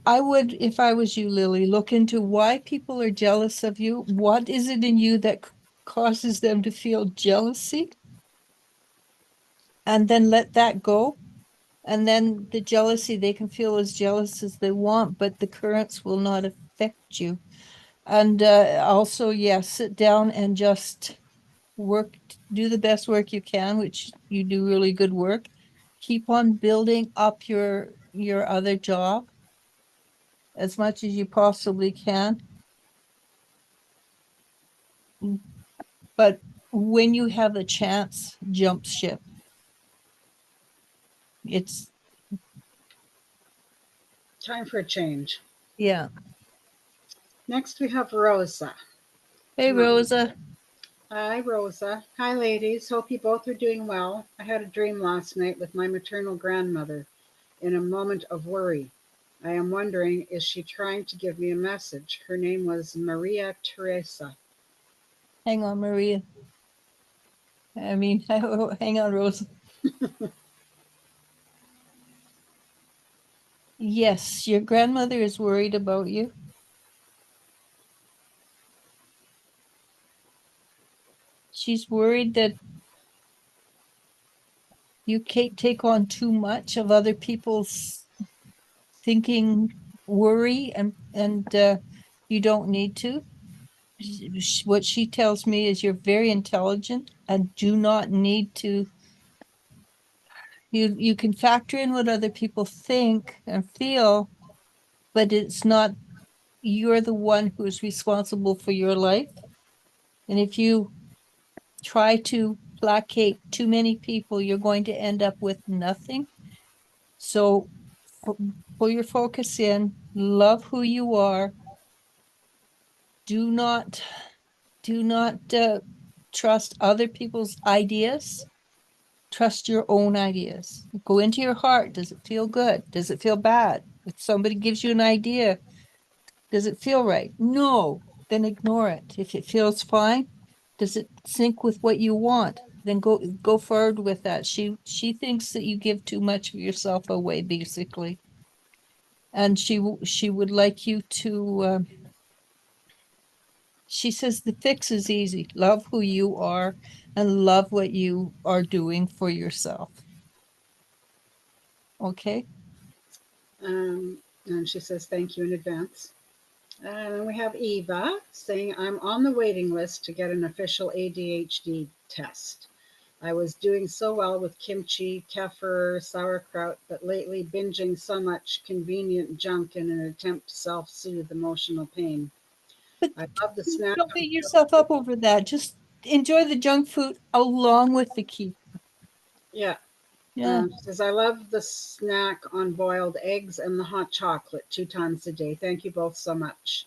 I would, if I was you, Lily, look into why people are jealous of you. What is it in you that causes them to feel jealousy? And then let that go. And then the jealousy, they can feel as jealous as they want, but the currents will not affect you. And also, yes, sit down and just work, do the best work you can, which you do really good work. Keep on building up your other job as much as you possibly can. But when you have the chance, jump ship. It's Time for a change. yeah. Next, we have Rosa. Hey, Rosa. Hi, Rosa. Hi, ladies. Hope you both are doing well. I had a dream last night with my maternal grandmother in a moment of worry. I am wondering, is she trying to give me a message? Her name was Maria Teresa. Hang on, Maria. I mean, hang on, Rosa. Yes, your grandmother is worried about you. She's worried that you can't take on too much of other people's thinking, worry, and you don't need to. What she tells me is you're very intelligent and do not need to. You can factor in what other people think and feel, but it's not, you're the one who is responsible for your life. And if you try to placate too many people, you're going to end up with nothing. So pull your focus in, love who you are. Do not, do not trust other people's ideas. Trust your own ideas. Go into your heart. Does it feel good? Does it feel bad? If somebody gives you an idea, does it feel right? No, then ignore it. If it feels fine, does it sync with what you want? Then go forward with that. She thinks that you give too much of yourself away, basically, and she would like you to. She says the fix is easy. Love who you are, and love what you are doing for yourself. Okay. And she says, thank you in advance. And then we have Eva saying, I'm on the waiting list to get an official ADHD test. I was doing so well with kimchi, kefir, sauerkraut, but lately binging so much convenient junk in an attempt to self soothe emotional pain. But I love the snack don't on beat yourself up over that. Just enjoy the junk food along with the key. yeah. Yeah. She says, I love the snack on boiled eggs and the hot chocolate 2 times a day. Thank you both so much.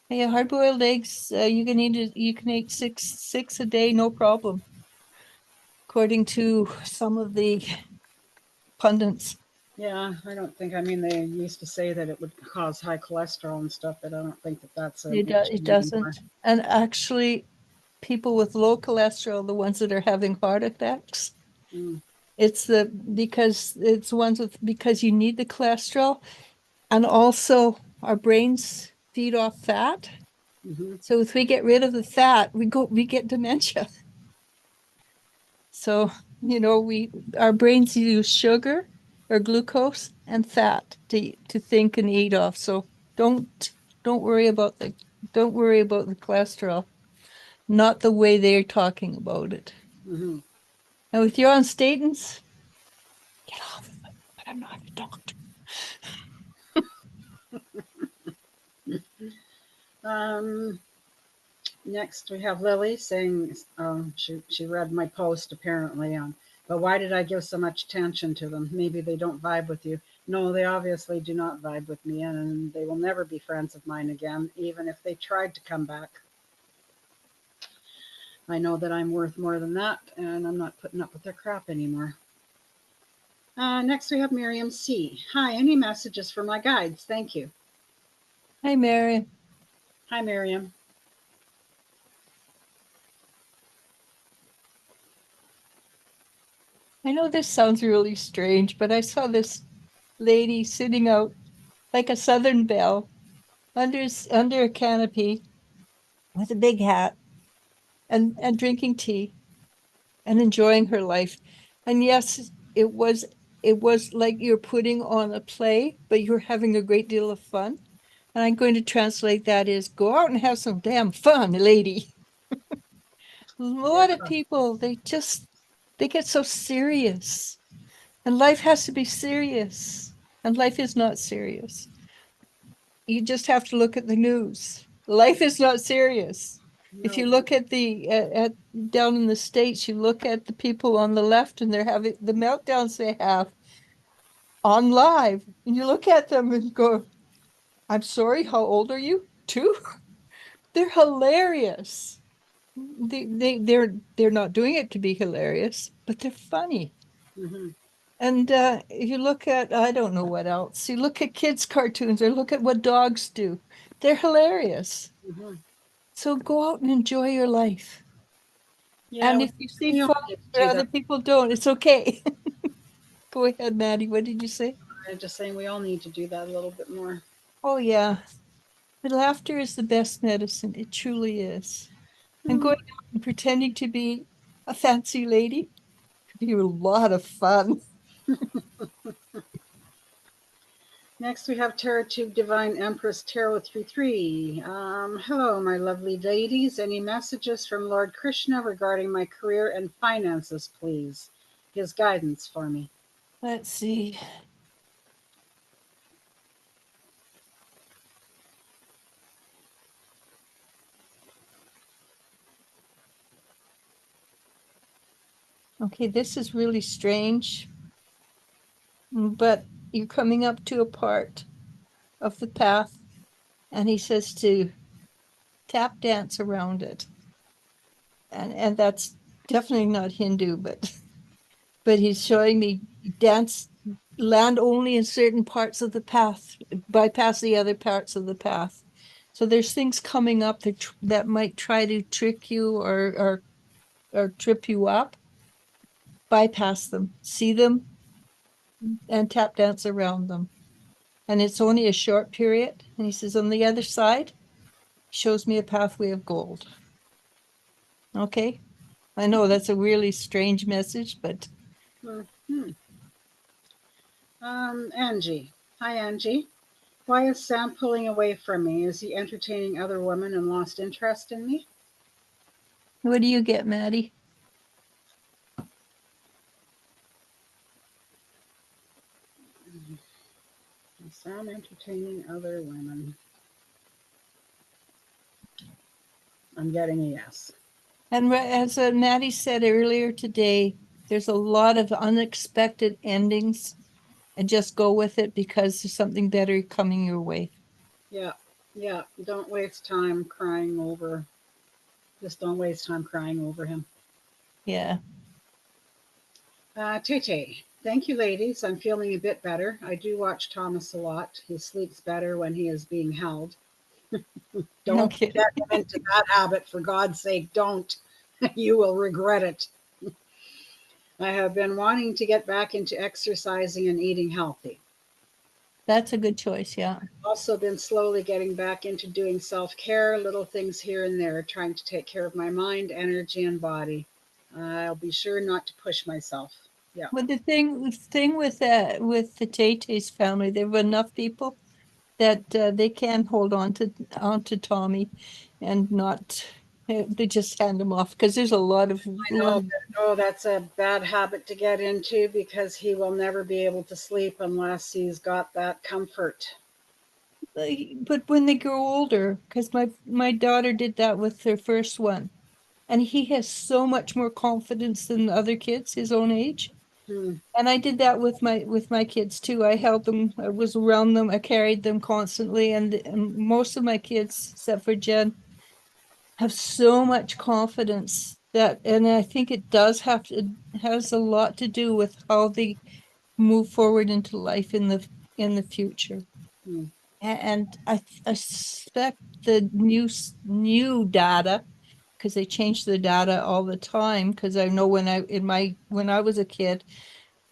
Hey, hard-boiled eggs, you can eat six a day, no problem, according to some of the pundits. Yeah, I don't think, I mean, they used to say that it would cause high cholesterol and stuff, but I don't think that that's an It issue anymore. doesn't. And actually, people with low cholesterol, the ones that are having heart attacks, Mm, it's the because it's ones with because you need the cholesterol, and also our brains feed off fat. hmm So if we get rid of the fat, we get dementia. So, we our brains use sugar or glucose and fat to think and eat off. So don't worry about the cholesterol, not the way they're talking about it. hmm And with your on statins, get off of it, but I'm not a doctor. Um, Next, we have Lily saying she read my post apparently on, but why did I give so much attention to them? Maybe they don't vibe with you. No, they obviously do not vibe with me, and they will never be friends of mine again, even if they tried to come back. I know that I'm worth more than that, and I'm not putting up with their crap anymore. Next, we have Miriam C. Hi, any messages for my guides? Thank you. Hi, Mary. Hi, Miriam. I know this sounds really strange, but I saw this lady sitting out like a Southern belle under a canopy with a big hat and drinking tea and enjoying her life. And yes, it was like you're putting on a play, but you're having a great deal of fun. And I'm going to translate that is go out and have some damn fun, lady. A lot of Yeah. people, they get so serious. And life has to be serious. And life is not serious. You just have to look at the news. Life is not serious. If you No. look at at down in the States, you look at the people on the left and they're having the meltdowns they have on live, and you look at them and go, I'm sorry, how old are you? Two? They're hilarious. They're not doing it to be hilarious, but they're funny. Hmm. And if you look at, I don't know what else, you look at kids' cartoons or look at what dogs do, they're hilarious. Hmm. So go out and enjoy your life. Yeah, And if you see we all faults need to where do other that. people don't, it's okay. Go ahead, Maddie. What did you say? I'm just saying we all need to do that a little bit more. Oh, yeah. But laughter is the best medicine. It truly is. And Hmm. going out and pretending to be a fancy lady could be a lot of fun. Next, we have Tarot Tube Divine Empress Tarot 33. Hello, my lovely ladies. Any messages from Lord Krishna regarding my career and finances, please? His guidance for me. Let's see. Okay, this is really strange, but you're coming up to a part of the path, and he says to tap dance around it. And that's definitely not Hindu, but he's showing me dance land only in certain parts of the path, bypass the other parts of the path. So there's things coming up that might try to trick you or trip you up. Bypass them, see them, and tap dance around them. And it's only a short period. And he says, on the other side, shows me a pathway of gold. Okay. I know that's a really strange message, but Hmm. Angie. Hi, Angie. Why is Sam pulling away from me? Is he entertaining other women and lost interest in me? what do you get, Maddie? Is Sam entertaining other women? I'm getting a yes. And as Maddie said earlier today, there's a lot of unexpected endings, and just go with it because there's something better coming your way. Yeah, yeah. Don't waste time crying over. Just don't waste time crying over him. Yeah. Tay. Thank you, ladies. I'm feeling a bit better. I do watch Thomas a lot. He sleeps better when he is being held. No Don't kidding. get into that habit, for God's sake, don't. You will regret it. I have been wanting to get back into exercising and eating healthy. That's a good choice. Yeah. Also, been slowly getting back into doing self care, little things here and there, trying to take care of my mind, energy, and body. I'll be sure not to push myself. Yeah. But the thing with the Tay-Tay's family, there were enough people that they can hold on to Tommy and They just hand them off because there's a I know, but oh, that's a bad habit to get into because he will never be able to sleep unless he's got that comfort. but when they grow older, because my daughter did that with her first one, and he has so much more confidence than the other kids his own age. Hmm. And I did that with my kids too. I held them, I was around them, I carried them constantly, and most of my kids, except for Jen, have so much confidence that, and I think it does have to, it has a lot to do with how they move forward into life in the future. Hmm. And I suspect the new data, because they change the data all the time. Because I know when I was a kid,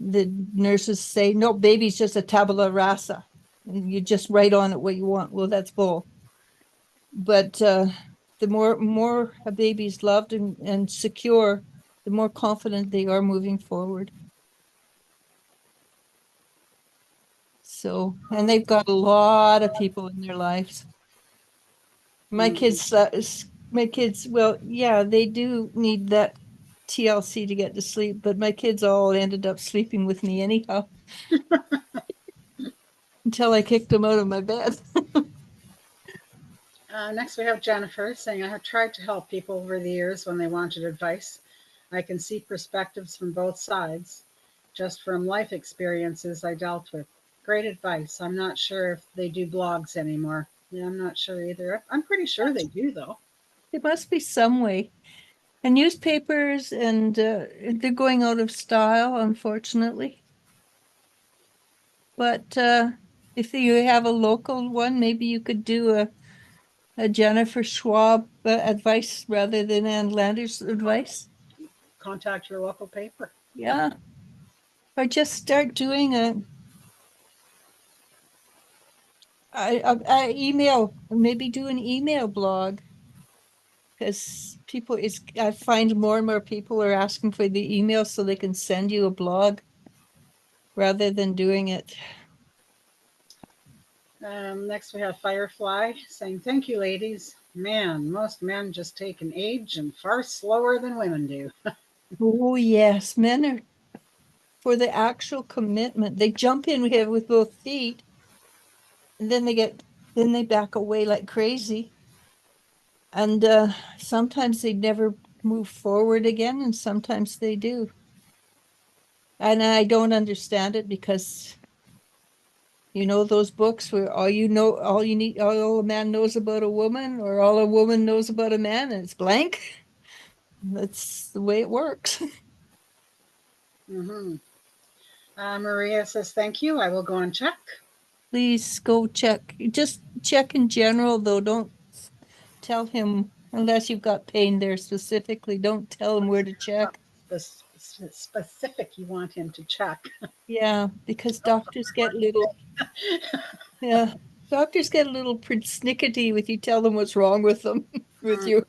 the nurses say, no, baby's just a tabula rasa. And you just write on it what you want. Well, that's bull. But the more a baby's loved and secure, the more confident they are moving forward. So, and they've got a lot of people in their lives. My Hmm. kids, my kids, well, yeah, they do need that TLC to get to sleep, but my kids all ended up sleeping with me anyhow until I kicked them out of my bed. Next, we have Jennifer saying, I have tried to help people over the years when they wanted advice. I can see perspectives from both sides, just from life experiences I dealt with. Great advice. I'm not sure if they do blogs anymore. Yeah, I'm not sure either. I'm pretty sure they do, though. There must be some way. And newspapers, and they're going out of style, unfortunately. But if you have a local one, maybe you could do a Jennifer Schwab advice rather than Ann Landers advice. Contact your local paper. Yeah. Or just start doing a email, maybe do an email blog. Because people is I find more and more people are asking for the email so they can send you a blog rather than doing it. Next, we have Firefly saying, thank you, ladies. Man, most men just take an age and far slower than women do. Oh yes, men are for the actual commitment. They jump in here with both feet, and then they back away like crazy. And sometimes they never move forward again, and sometimes they do. And I don't understand it because you know those books where all you need, all a man knows about a woman, or all a woman knows about a man, and it's blank. That's the way it works. Hmm. Maria says, thank you. I will go and check. Please go check. Just check in general, though. Don't tell him unless you've got pain there specifically. Don't tell him where to check. The specific you want him to check. Yeah, because doctors get little, yeah, doctors get a little persnickety with you tell them what's wrong with them, with you.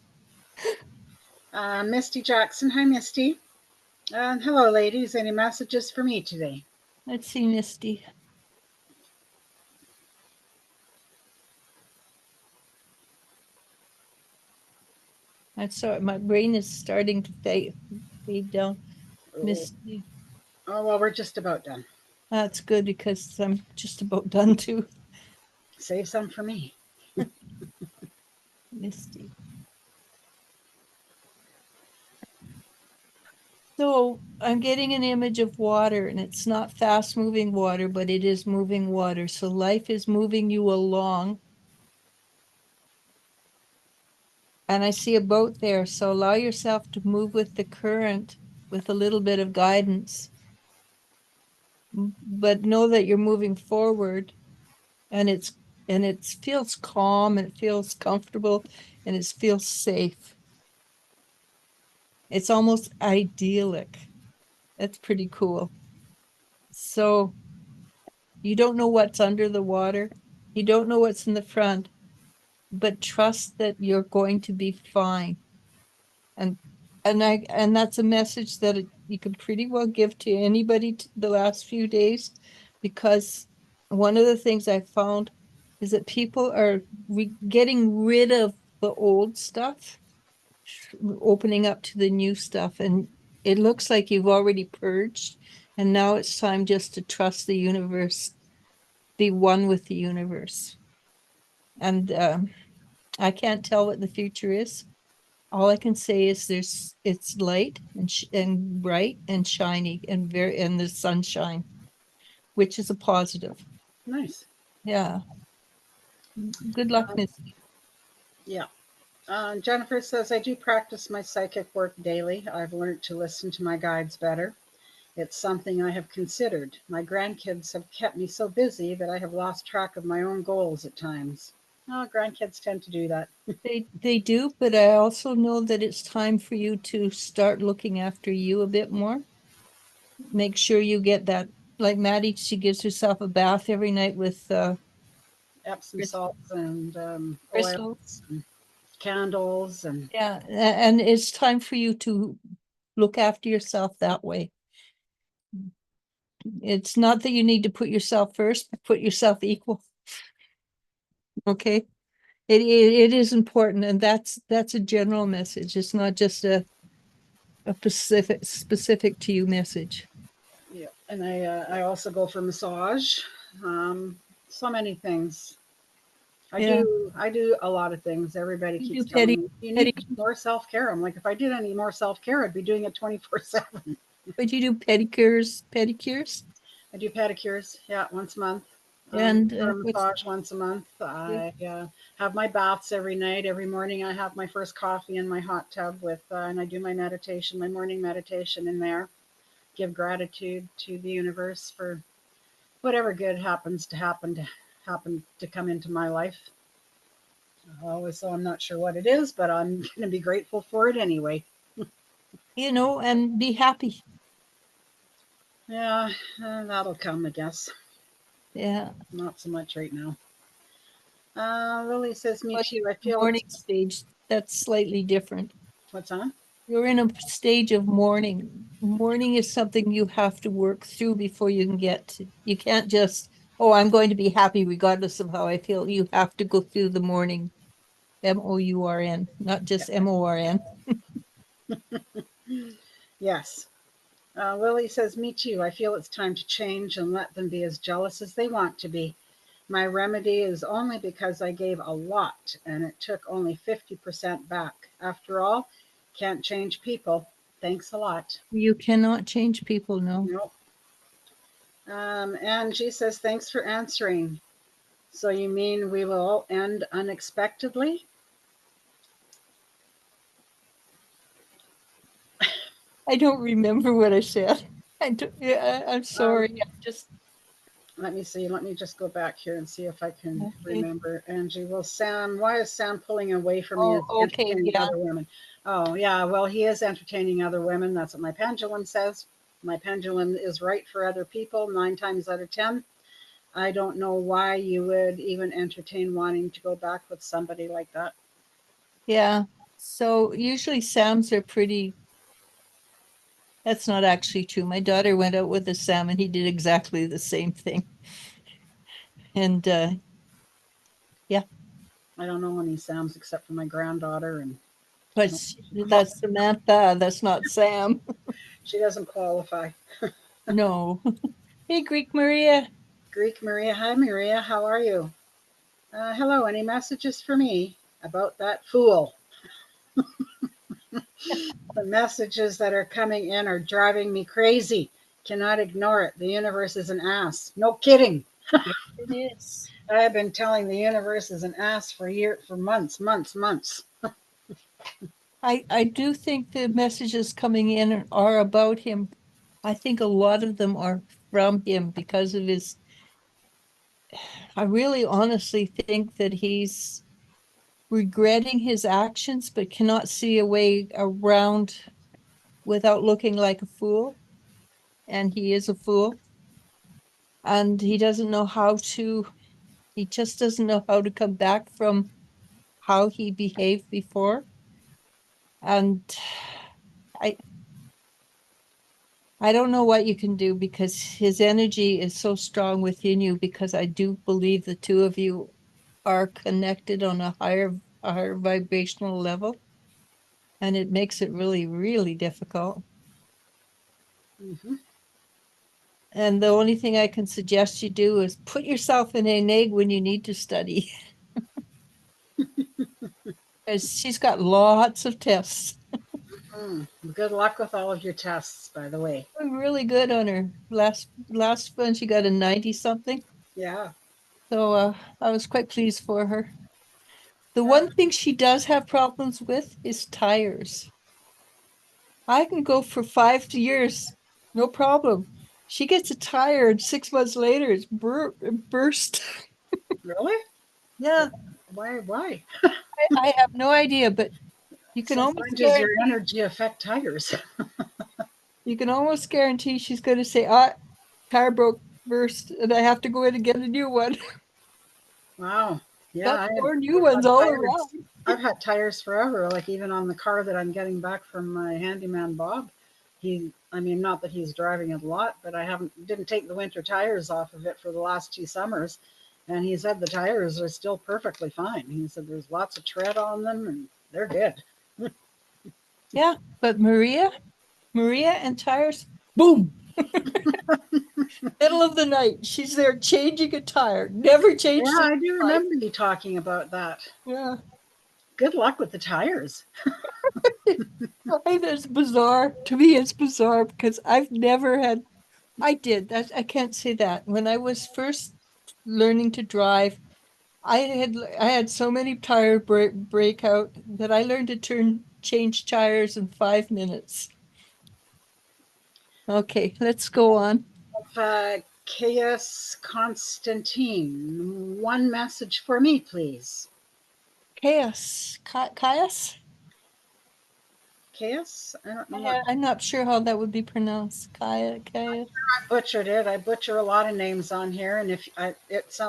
Misty Jackson. Hi, Misty. Hello, ladies. Any messages for me today? Let's see, Misty. I'm sorry, my brain is starting to fade down. Oh, Misty. oh, well, we're just about done. That's good because I'm just about done too. Save some for me. Misty. So I'm getting an image of water, and it's not fast moving water, but it is moving water. So life is moving you along. And I see a boat there. So allow yourself to move with the current with a little bit of guidance. But know that you're moving forward, and it feels calm, and it feels comfortable, and it feels safe. It's almost idyllic. That's pretty cool. So you don't know what's under the water. You don't know what's in the front, but trust that you're going to be fine. And and that's a message that you can pretty well give to anybody the last few days, because one of the things I found is that people are getting rid of the old stuff opening up to the new stuff. And it looks like you've already purged, and now it's time just to trust the universe, be one with the universe. And I can't tell what the future is. All I can say is it's light and bright and shiny and and the sunshine, which is a positive. Nice. Yeah. Good luck, Um, Missy. yeah. Jennifer says, I do practice my psychic work daily. I've learned to listen to my guides better. It's something I have considered. My grandkids have kept me so busy that I have lost track of my own goals at times. Oh, grandkids tend to do that. They do, but I also know that it's time for you to start looking after you a bit more. Make sure you get that, like Maddie, she gives herself a bath every night with Epsom crys- salts and oils crystals. and candles and Yeah, and it's time for you to look after yourself that way. It's not that you need to put yourself first, but put yourself equal. Okay? It is important, and that's a general message. It's not just a specific to you message. yeah. And I also go for massage. Um, so many things. Yeah. I do a lot of things. Everybody You keeps do telling me you need petty, more self care. I'm like, if I did any more self care, I'd be doing it 24/7. but you do pedicures, I do pedicures, yeah, once a month. and For a what's massage once a month. yeah, I have my baths every night. Every morning, I have my first coffee in my hot tub with, and I do my meditation, my morning meditation in there. Give gratitude to the universe for whatever good happen to come into my life. Always, so I'm not sure what it is, but I'm going to be grateful for it anyway. and be happy. Yeah, that'll come, I guess. Yeah. Not so much right now. Lily says, "Me But too. I the feel it's morning stage, that's slightly different. what's on." You're in a stage of mourning. Mourning is something you have to work through before you can get to. You can't just, oh, I'm going to be happy regardless of how I feel. You have to go through the mourning, MOURN, not Yeah. just MORN. Yes. Lily says, "Me too. I feel it's time to change and let them be as jealous as they want to be. My remedy is only because I gave a lot and it took only 50% back. After all, can't change people. Thanks a lot." You cannot change people, no. Nope. Angie says, "Thanks for answering. So you mean we will end unexpectedly?" I don't remember what I said. I'm sorry. Um, I'm just Let me see. Let me just go back here and see if I can okay. remember. Angie, well, Sam, why is Sam pulling away from me? Oh, Is he okay, entertaining yeah. other women? Oh, yeah. Well, he is entertaining other women. That's what my pendulum says. My pendulum is right for other people 9 times out of 10. I don't know why you would even entertain wanting to go back with somebody like that. Yeah. So usually Sams are pretty, that's not actually true. My daughter went out with a Sam and he did exactly the same thing. And yeah, I don't know any Sams except for my granddaughter, and but that's Samantha, that's not Sam. she doesn't qualify. No. Hey, Greek Maria. Greek Maria. Hi, Maria. How are you? Hello. Any messages for me about that fool? The messages that are coming in are driving me crazy. Cannot ignore it. The universe is an ass. No kidding. Yes, it is. I've been telling the universe is an ass for months. I do think the messages coming in are about him. I think a lot of them are from him because of his, I really honestly think that he's regretting his actions, but cannot see a way around without looking like a fool. And he is a fool. And he doesn't know how to, he just doesn't know how to come back from how he behaved before. And I, I don't know what you can do because his energy is so strong within you because I do believe the two of you are connected on a higher vibrational level. and it makes it really, really difficult. Mm-hmm. And the only thing I can suggest you do is put yourself in an egg when you need to study. Because she's got lots of tests. Good luck with all of your tests, by the way. I'm really good on her. Last one she got a 90 something. Yeah. So I was quite pleased for her. The Uh, one thing she does have problems with is tires. I can go for 5 years, no problem. She gets a tire and 6 months later it's burst. really? Yeah, Why? Why? I have no idea, but you can So almost when does your guarantee energy affect tires? she's going to say, "Ah, tire broke, burst, and I have to go in and get a new one." Wow. Yeah, Got I had, four new I've ones had all tires. around. I've had tires forever. Like even on the car that I'm getting back from my handyman Bob, I mean, not that he's driving it a lot, but I didn't take the winter tires off of it for the last 2 summers, and he said the tires are still perfectly fine. He said there's lots of tread on them, and they're good. Yeah, but Maria and tires, boom, middle of the night. She's there changing a tire. Never Yeah, changed it I in do her life. remember you talking about that. Yeah. Good luck with the tires. It's bizarre. To me, it's bizarre because I've never had, I did that. I can't say that. When I was first learning to drive, I had so many tire breakout that I learned to change tires in 5 minutes. Okay, let's go on. KS Constantine, one message for me, please. Chaos. KS? I don't know what. I'm not sure how that would be pronounced. Chaos. I butchered it. I butcher a lot of names on here, and if I,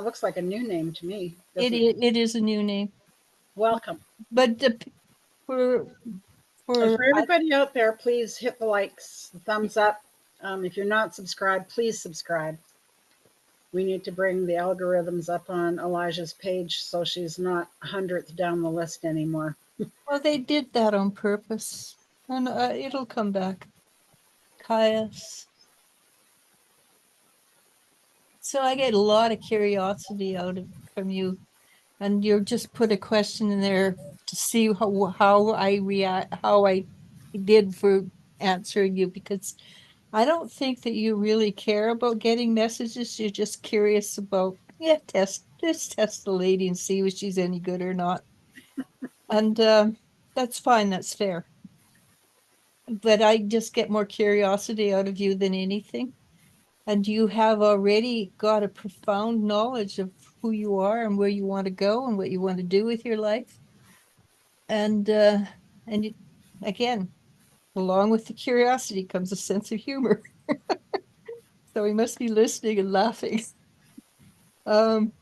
looks like a new name to me. Doesn't It is a new name, welcome. but for And for for everybody out there, please hit the likes, the thumbs up. If you're not subscribed, please subscribe. We need to bring the algorithms up on Elijah's page so she's not 100th down the list anymore. well, they did that on purpose, and it'll come back. Caius. So I get a lot of curiosity out of from you, and you just put a question in there to see how I react, how I did for answering you, because I don't think that you really care about getting messages. You're just curious about, yeah, just test the lady and see if she's any good or not. And that's fine, that's fair. But I just get more curiosity out of you than anything. And you have already got a profound knowledge of who you are and where you want to go and what you want to do with your life. And and again, along with the curiosity comes a sense of humor. So we must be listening and laughing. Um,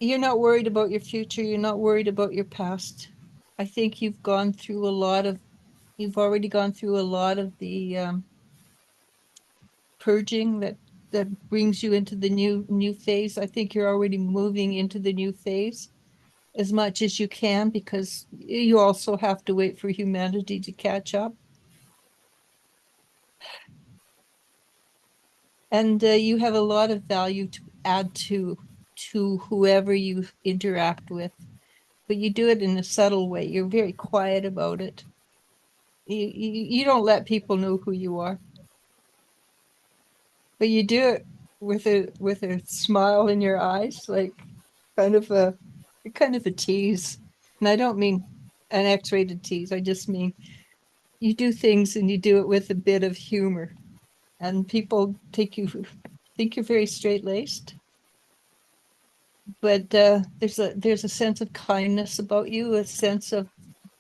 you're not worried about your future. You're not worried about your past. I think you've already gone through a lot of the purging that brings you into the new phase. I think you're already moving into the new phase as much as you can, because you also have to wait for humanity to catch up. And you have a lot of value to add to whoever you interact with, but you do it in a subtle way. You're very quiet about it. You don't let people know who you are, but you do it with a smile in your eyes, like kind of a kind of a tease. And I don't mean an X-rated tease. I just mean you do things and you do it with a bit of humor, and people think you're very straight-laced. But there's a sense of kindness about you, a sense of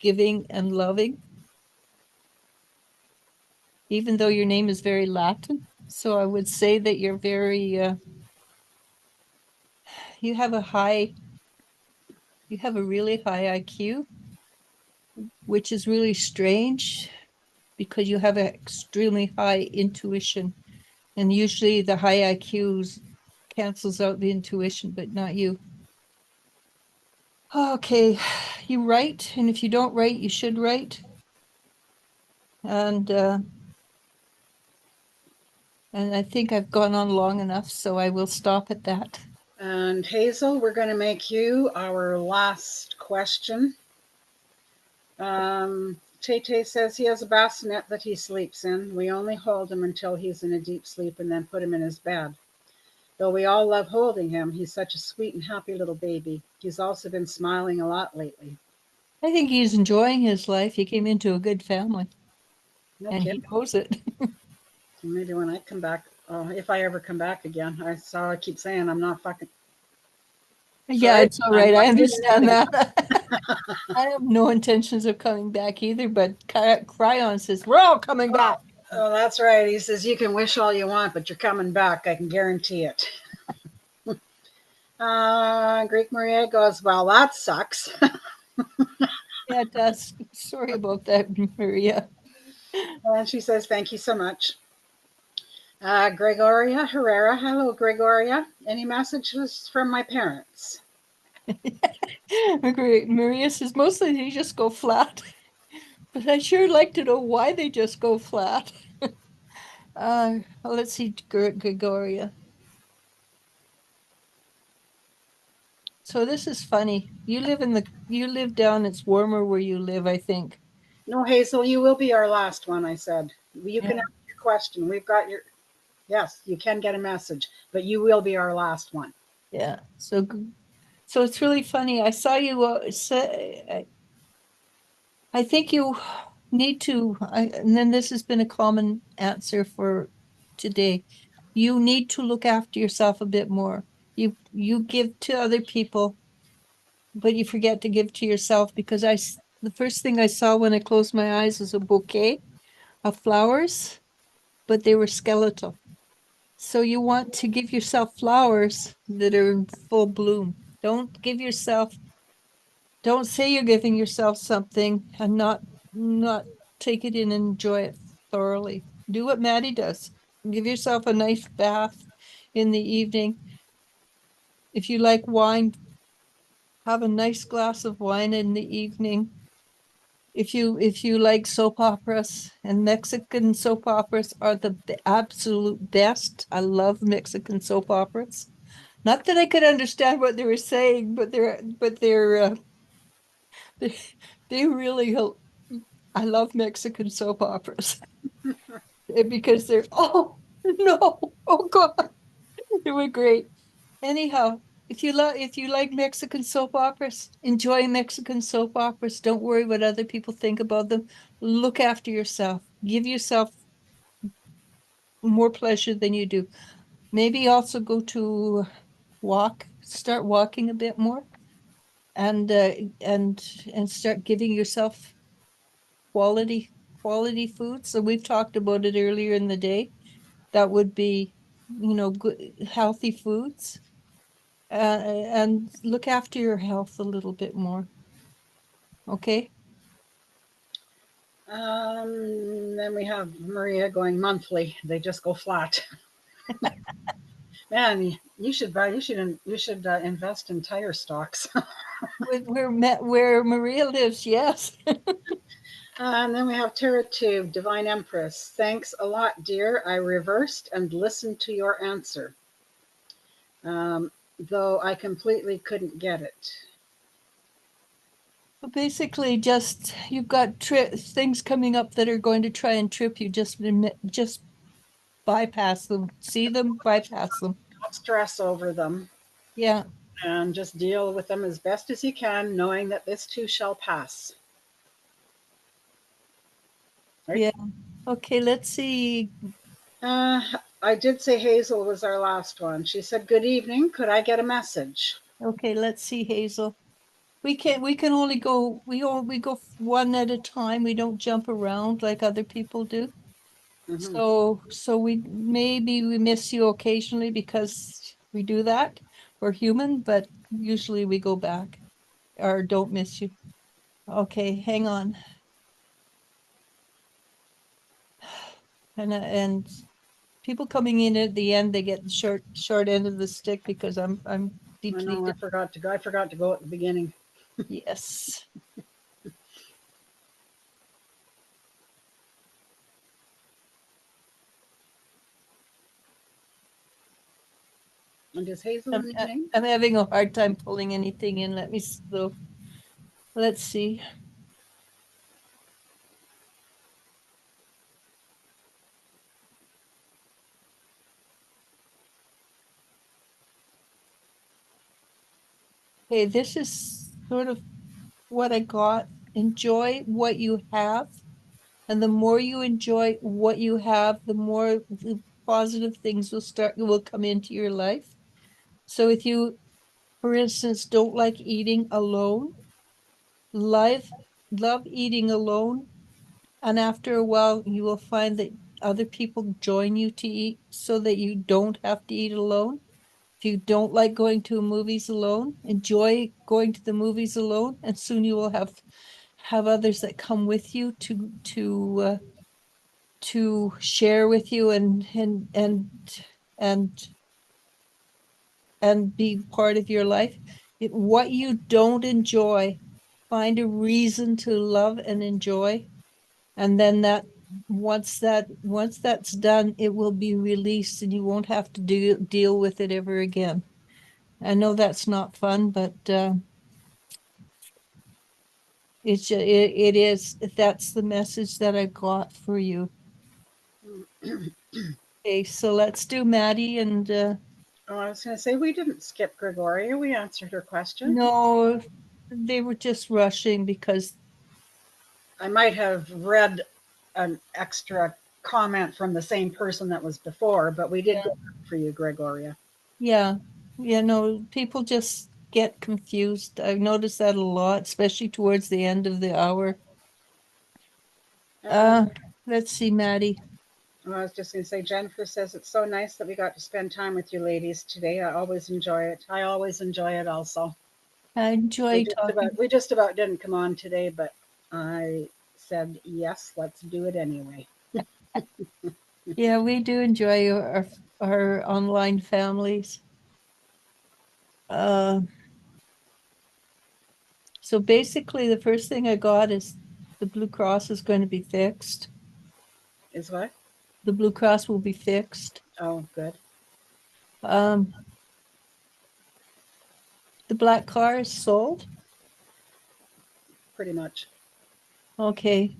giving and loving, even though your name is very Latin. So I would say that you're very you have a high you have a really high IQ, which is really strange because you have an extremely high intuition. And usually the high IQs cancels out the intuition, but not you. Okay, you write, and if you don't write, you should write. And I think I've gone on long enough, so I will stop at that. And Hazel, we're going to make you our last question. Tay says he has a bassinet that he sleeps in. We only hold him until he's in a deep sleep and then put him in his bed. Though we all love holding him, he's such a sweet and happy little baby. He's also been smiling a lot lately. I think he's enjoying his life. He came into a good family, No and kidding. he knows it. Maybe when I come back, if I ever come back again, I keep saying I'm not fucking. Yeah, Sorry, it's all I'm right. not I doing understand anything. that. I have no intentions of coming back either, but Cryon says, we're all coming back. Oh, that's right. He says you can wish all you want, but you're coming back. I can guarantee it. Greek Maria goes, well, that sucks. Yeah, it does. Sorry about that, Maria. And she says, thank you so much. Gregoria Herrera. Hello, Gregoria. Any messages from my parents? Maria says, mostly they just go flat, but I sure like to know why they just go flat. Let's see, Gregoria. So this is funny. You live down, it's warmer where you live, I think. No, Hazel, you will be our last one, I said. You can Yeah. ask your question. We've got your, yes, you can get a message, but you will be our last one. Yeah. So it's really funny. I saw you say, I think you need to, and then this has been a common answer for today. You need to look after yourself a bit more. You give to other people, but you forget to give to yourself because the first thing I saw when I closed my eyes was a bouquet of flowers, but they were skeletal. So you want to give yourself flowers that are in full bloom. Don't say you're giving yourself something and not take it in and enjoy it thoroughly. Do what Maddie does. Give yourself a nice bath in the evening. If you like wine, have a nice glass of wine in the evening. If you like soap operas, and Mexican soap operas are the absolute best. I love Mexican soap operas. Not that I could understand what they were saying, but they, they really I love Mexican soap operas because they're oh no, oh God, they were great. Anyhow, if you like Mexican soap operas, enjoy Mexican soap operas. Don't worry what other people think about them. Look after yourself. Give yourself more pleasure than you do. Maybe also go to start walking a bit more and uh, and and start giving yourself quality quality food. So we've talked about it earlier in the day. That would be, good healthy foods, and look after your health a little bit more. Okay. Then we have Maria going monthly. They just go flat. Man, you should invest in tire stocks. Where Maria lives, yes. And then we have Tara Tube, Divine Empress. Thanks a lot, dear. I reversed and listened to your answer, though I completely couldn't get it. Basically, just you've got things coming up that are going to try and trip you. Just bypass them. See them, bypass them. Don't stress over them Yeah, and just deal with them as best as you can, knowing that this too shall pass. Right? yeah. Okay, let's see. Uh, I did say Hazel was our last one. She said, good evening. Could I get a message? Okay, let's see, Hazel. We can only go we go one at a time. We don't jump around like other people do. Hmm. So we miss you occasionally because we do that. We're human, but usually we go back or don't miss you. Okay, hang on. And people coming in at the end, they get the short end of the stick because I'm I deeply know I forgot to go at the beginning. Yes. And is Hazel I'm, in the name? I'm having a hard time pulling anything in. Let's see. Okay, this is sort of what I got. Enjoy what you have. And the more you enjoy what you have, the more the positive things will come into your life. So if you, for instance, don't like eating alone, love love eating alone, and after a while you will find that other people join you to eat so that you don't have to eat alone. If you don't like going to movies alone, enjoy going to the movies alone, and soon you will have others that come with you to share with you and and be part of your life. What you don't enjoy, find a reason to love and enjoy, and then once that's done, it will be released, and you won't have to deal with it ever again. I know that's not fun, but it is. That's the message that I got for you. Okay, so let's do Maddie and Oh, I was going to say we didn't skip Gregoria. We answered her question. no, they were just rushing because I might have read an extra comment from the same person that was before, but we did yeah, go for you, Gregoria. yeah, no, people just get confused. I've noticed that a lot, especially towards the end of the hour. And Uh, let's see, Maddie. I was just going to say, Jennifer says it's so nice that we got to spend time with you ladies today. I always enjoy it. I always enjoy it also. I We enjoy just talking. about we just about didn't come on today, but I said yes, let's do it anyway. Yeah, we do enjoy our online families. Uh, so basically, the first thing I got is the Blue Cross is going to be fixed. Is what? The Blue Cross will be fixed. Oh, good. Um, the black car is sold. Pretty much. Okay.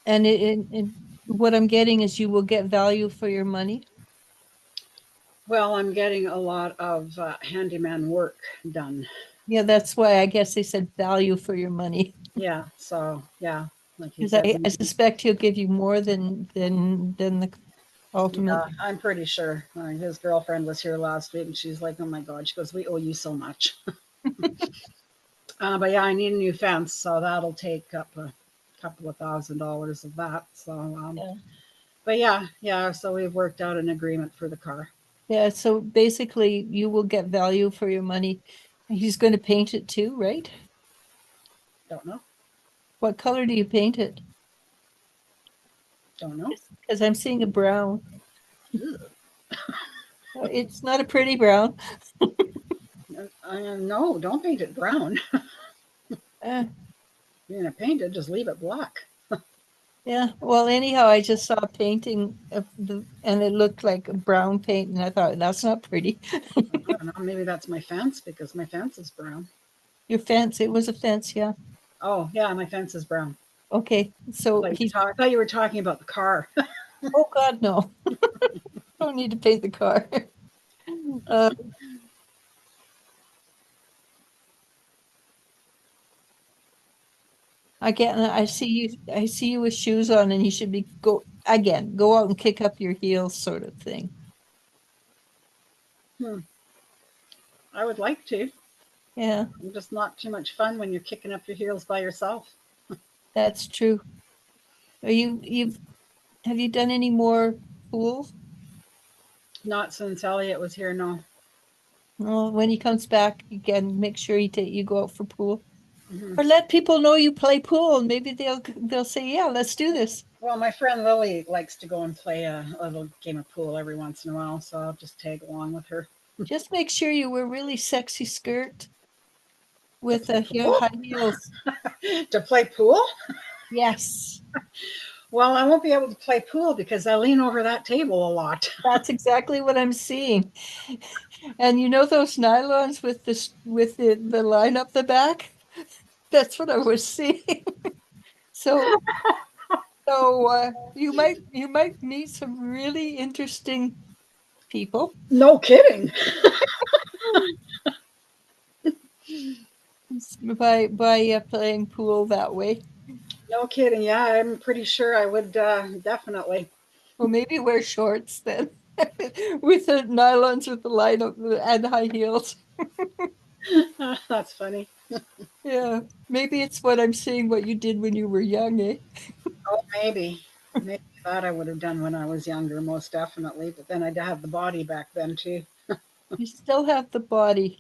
And what I'm getting is you will get value for your money. Well, I'm getting a lot of handyman work done. Yeah, that's why I guess they said value for your money. Yeah, so yeah, like he Because said, I suspect he'll give you more than the ultimate. yeah, I'm pretty sure. His girlfriend was here last week, and she's like, "Oh my God," she goes, "We owe you so much." But yeah, I need a new fence, so that'll take up a couple of $1,000 of that. So, Yeah. but yeah, yeah. So we've worked out an agreement for the car. Yeah, so basically you will get value for your money. He's going to paint it too, right? Don't know. What color do you paint it? Don't know. Because I'm seeing a brown. Ugh. It's not a pretty brown. No, don't paint it brown. Uh, You're gonna paint it, just leave it black. yeah. Well, anyhow, I just saw a painting and it looked like a brown paint, and I thought that's not pretty. I don't know. Maybe that's my fence because my fence is brown. Your fence, it was a fence, yeah. Oh yeah, my fence is brown. Okay, so I thought you were talking about the car. oh God, no, don't need to paint the car. Uh, I see you with shoes on, and you should go out and kick up your heels, sort of thing. Hmm. I would like to. Yeah, I'm just not too much fun when you're kicking up your heels by yourself. that's true. You've have you done any more pools? Not since Elliot was here, no. Well, when he comes back, you can make sure you go out for pool. Hmm. Or let people know you play pool, and maybe they'll say, "Yeah, let's do this." Well, my friend Lily likes to go and play a little game of pool every once in a while, so I'll just tag along with her. Just make sure you wear really sexy skirt. with a Pool? high heels. To play pool? Yes, Well, I won't be able to play pool because I lean over that table a lot. that's exactly what I'm seeing. And you know those nylons with with the line up the back? That's what I was seeing. So you might meet some really interesting people No kidding. by playing pool that way. No kidding. Yeah, I'm pretty sure I would definitely. Well, maybe wear shorts then with the nylons with the line up and high heels. That's funny. Yeah, maybe it's what I'm seeing what you did when you were young, eh? Oh, maybe. Maybe that I would have done when I was younger, most definitely. But then I'd have the body back then too. You still have the body.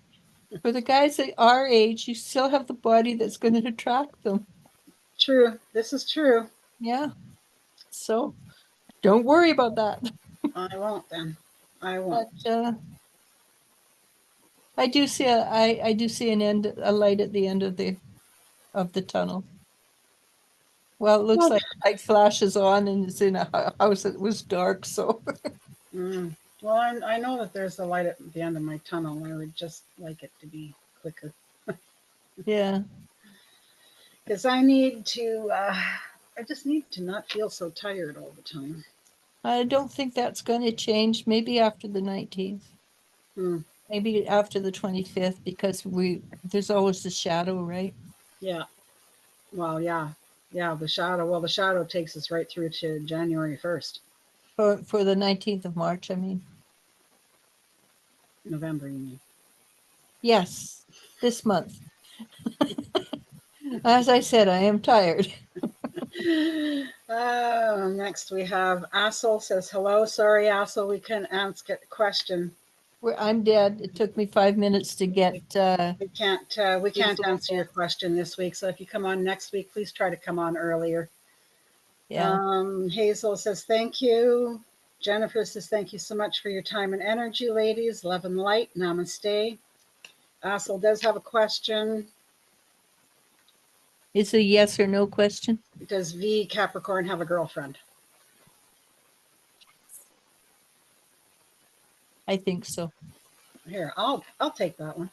For the guys at our age, you still have the body that's going to attract them. True. This is true. Yeah. So don't worry about that. I won't then. I won't. But I do see a light at the end of the tunnel. Well, it looks Well, like light flashes on and it's in a house that was dark, so mm, well, I know that there's a light at the end of my tunnel. I would just like it to be quicker yeah. because I need to. I just need to not feel so tired all the time. I don't think that's going to change. Maybe after the 19th. Hmm. Maybe after the 25th, because there's always the shadow, right? Yeah. Well, yeah. Yeah. The shadow. Well, the shadow takes us right through to January 1st, For the 19th of March, I mean. November. You mean? Yes, this month. As I said, I am tired. Next we have Assel says hello. Sorry, Assel, we couldn't ask a question. I'm dead. It took me 5 minutes to get We can't Hazel answer your dead. question this week. So if you come on next week, please try to come on earlier. Yeah. Hazel says thank you. Jennifer says thank you so much for your time and energy, ladies. Love and light. Namaste. Assel does have a question. It's a yes or no question. Does V Capricorn have a girlfriend? I think so. Here, I'll take that one.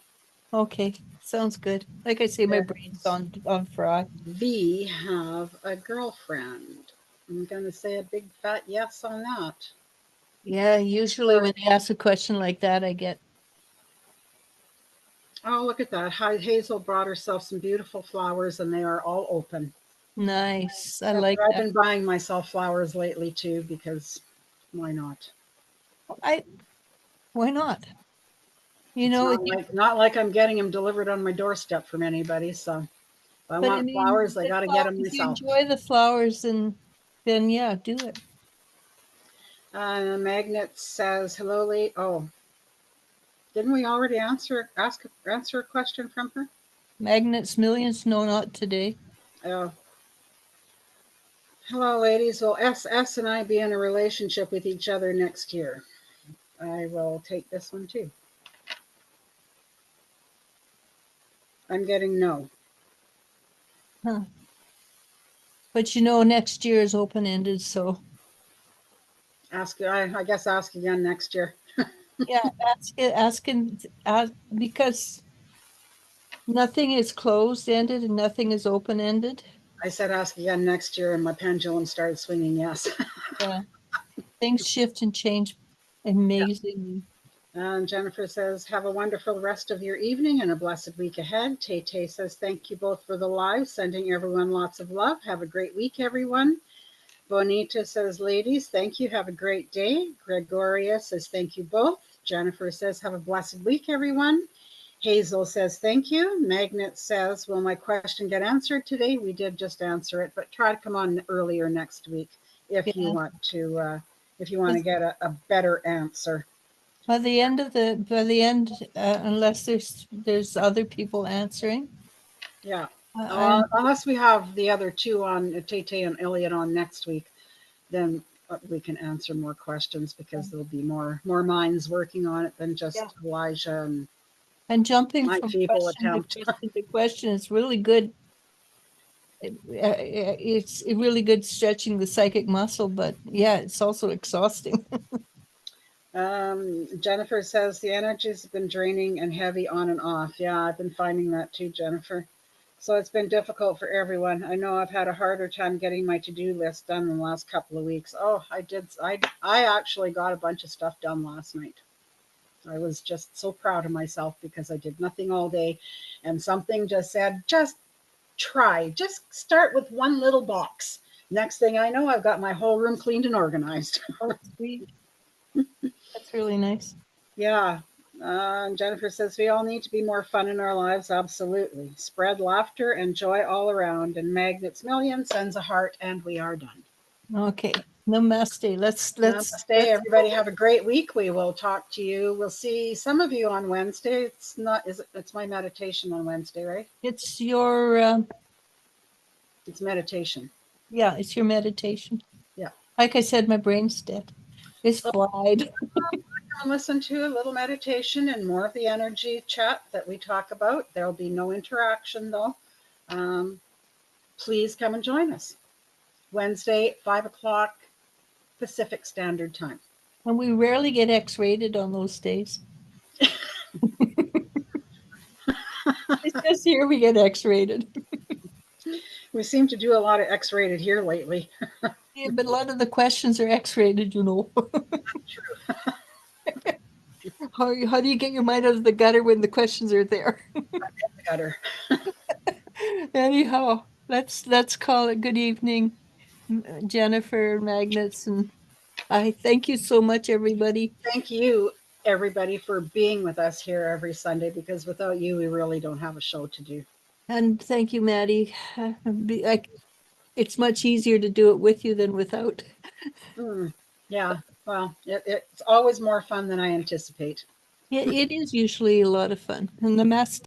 Okay, sounds good. Like I say, my brain's Does on fry. V have a girlfriend? I'm going to say a big fat yes on that. Yeah, usually when they ask a question like that, I get Oh, look at that. Hazel brought herself some beautiful flowers and they are all open. nice. I like I've that. been buying myself flowers lately too because why not? I Why not? You It's know, if you not like I'm getting them delivered on my doorstep from anybody. So if I but I want mean, flowers, I got to get them if you myself. enjoy the flowers, then yeah, do it. Magnet says hello, late. Oh, didn't we already answer a question from her? Magnets millions, no, not today. Oh, hello, ladies. Will SS and I be in a relationship with each other next year? I will take this one too. I'm getting no. Huh. But you know, next year is open-ended, so I guess ask again next year. yeah, ask because nothing is closed-ended and nothing is open-ended. I said ask again next year, and my pendulum started swinging yes. Yeah, things shift and change amazingly. And Jennifer says, have a wonderful rest of your evening and a blessed week ahead. Tay Tay says, thank you both for the live, sending everyone lots of love. Have a great week, everyone. Bonita says, ladies, thank you. Have a great day. Gregoria says, thank you both. Jennifer says, have a blessed week, everyone. Hazel says, thank you. Magnet says, will my question get answered today? We did just answer it, but try to come on earlier next week if you Yeah, want to get a better answer. by the end, unless there's other people answering, Yeah. I'm Unless we have the other two on, Tay and Elliot on next week, then we can answer more questions because there'll be more minds working on it than yeah. just Elijah and And jumping My from feeble question to attempt. question to question is really good. It's really good stretching the psychic muscle, but yeah, it's also exhausting. Jennifer says the energies have been draining and heavy on and off. Yeah, I've been finding that too, Jennifer. So it's been difficult for everyone. I know I've had a harder time getting my to-do list done in the last couple of weeks. Oh, I did. I actually got a bunch of stuff done last night. I was just so proud of myself because I did nothing all day, and something just said, just try, just start with one little box. Next thing I know, I've got my whole room cleaned and organized. Oh, sweet. That's really nice. Yeah. Jennifer says we all need to be more fun in our lives. Absolutely. Spread laughter and joy all around. And Magnets Million sends a heart, and we are done. Okay. Namaste. Namaste. Everybody have a great week. We will talk to you. We'll see some of you on Wednesday. It's my meditation on Wednesday, right? It's your It's meditation. yeah, it's your meditation. Yeah. Like I said, my brain's dead. It's fried. And listen to a little meditation and more of the energy chat that we talk about. There'll be no interaction though. Please come and join us. Wednesday, 5 o'clock Pacific Standard Time. And we rarely get X-rated on those days. It's just here we get X-rated. We seem to do a lot of X-rated here lately. Yeah, but a lot of the questions are X-rated, you know. True. How do you get your mind out of the gutter when the questions are there? Gutter. Anyhow, let's call it good evening, Jennifer, Magnets, and I thank you so much, everybody. Thank you, everybody, for being with us here every Sunday, because without you, we really don't have a show to do. And thank you, Maddie. It's much easier to do it with you than without. Yeah, well, it's always more fun than I anticipate. It is usually a lot of fun. And the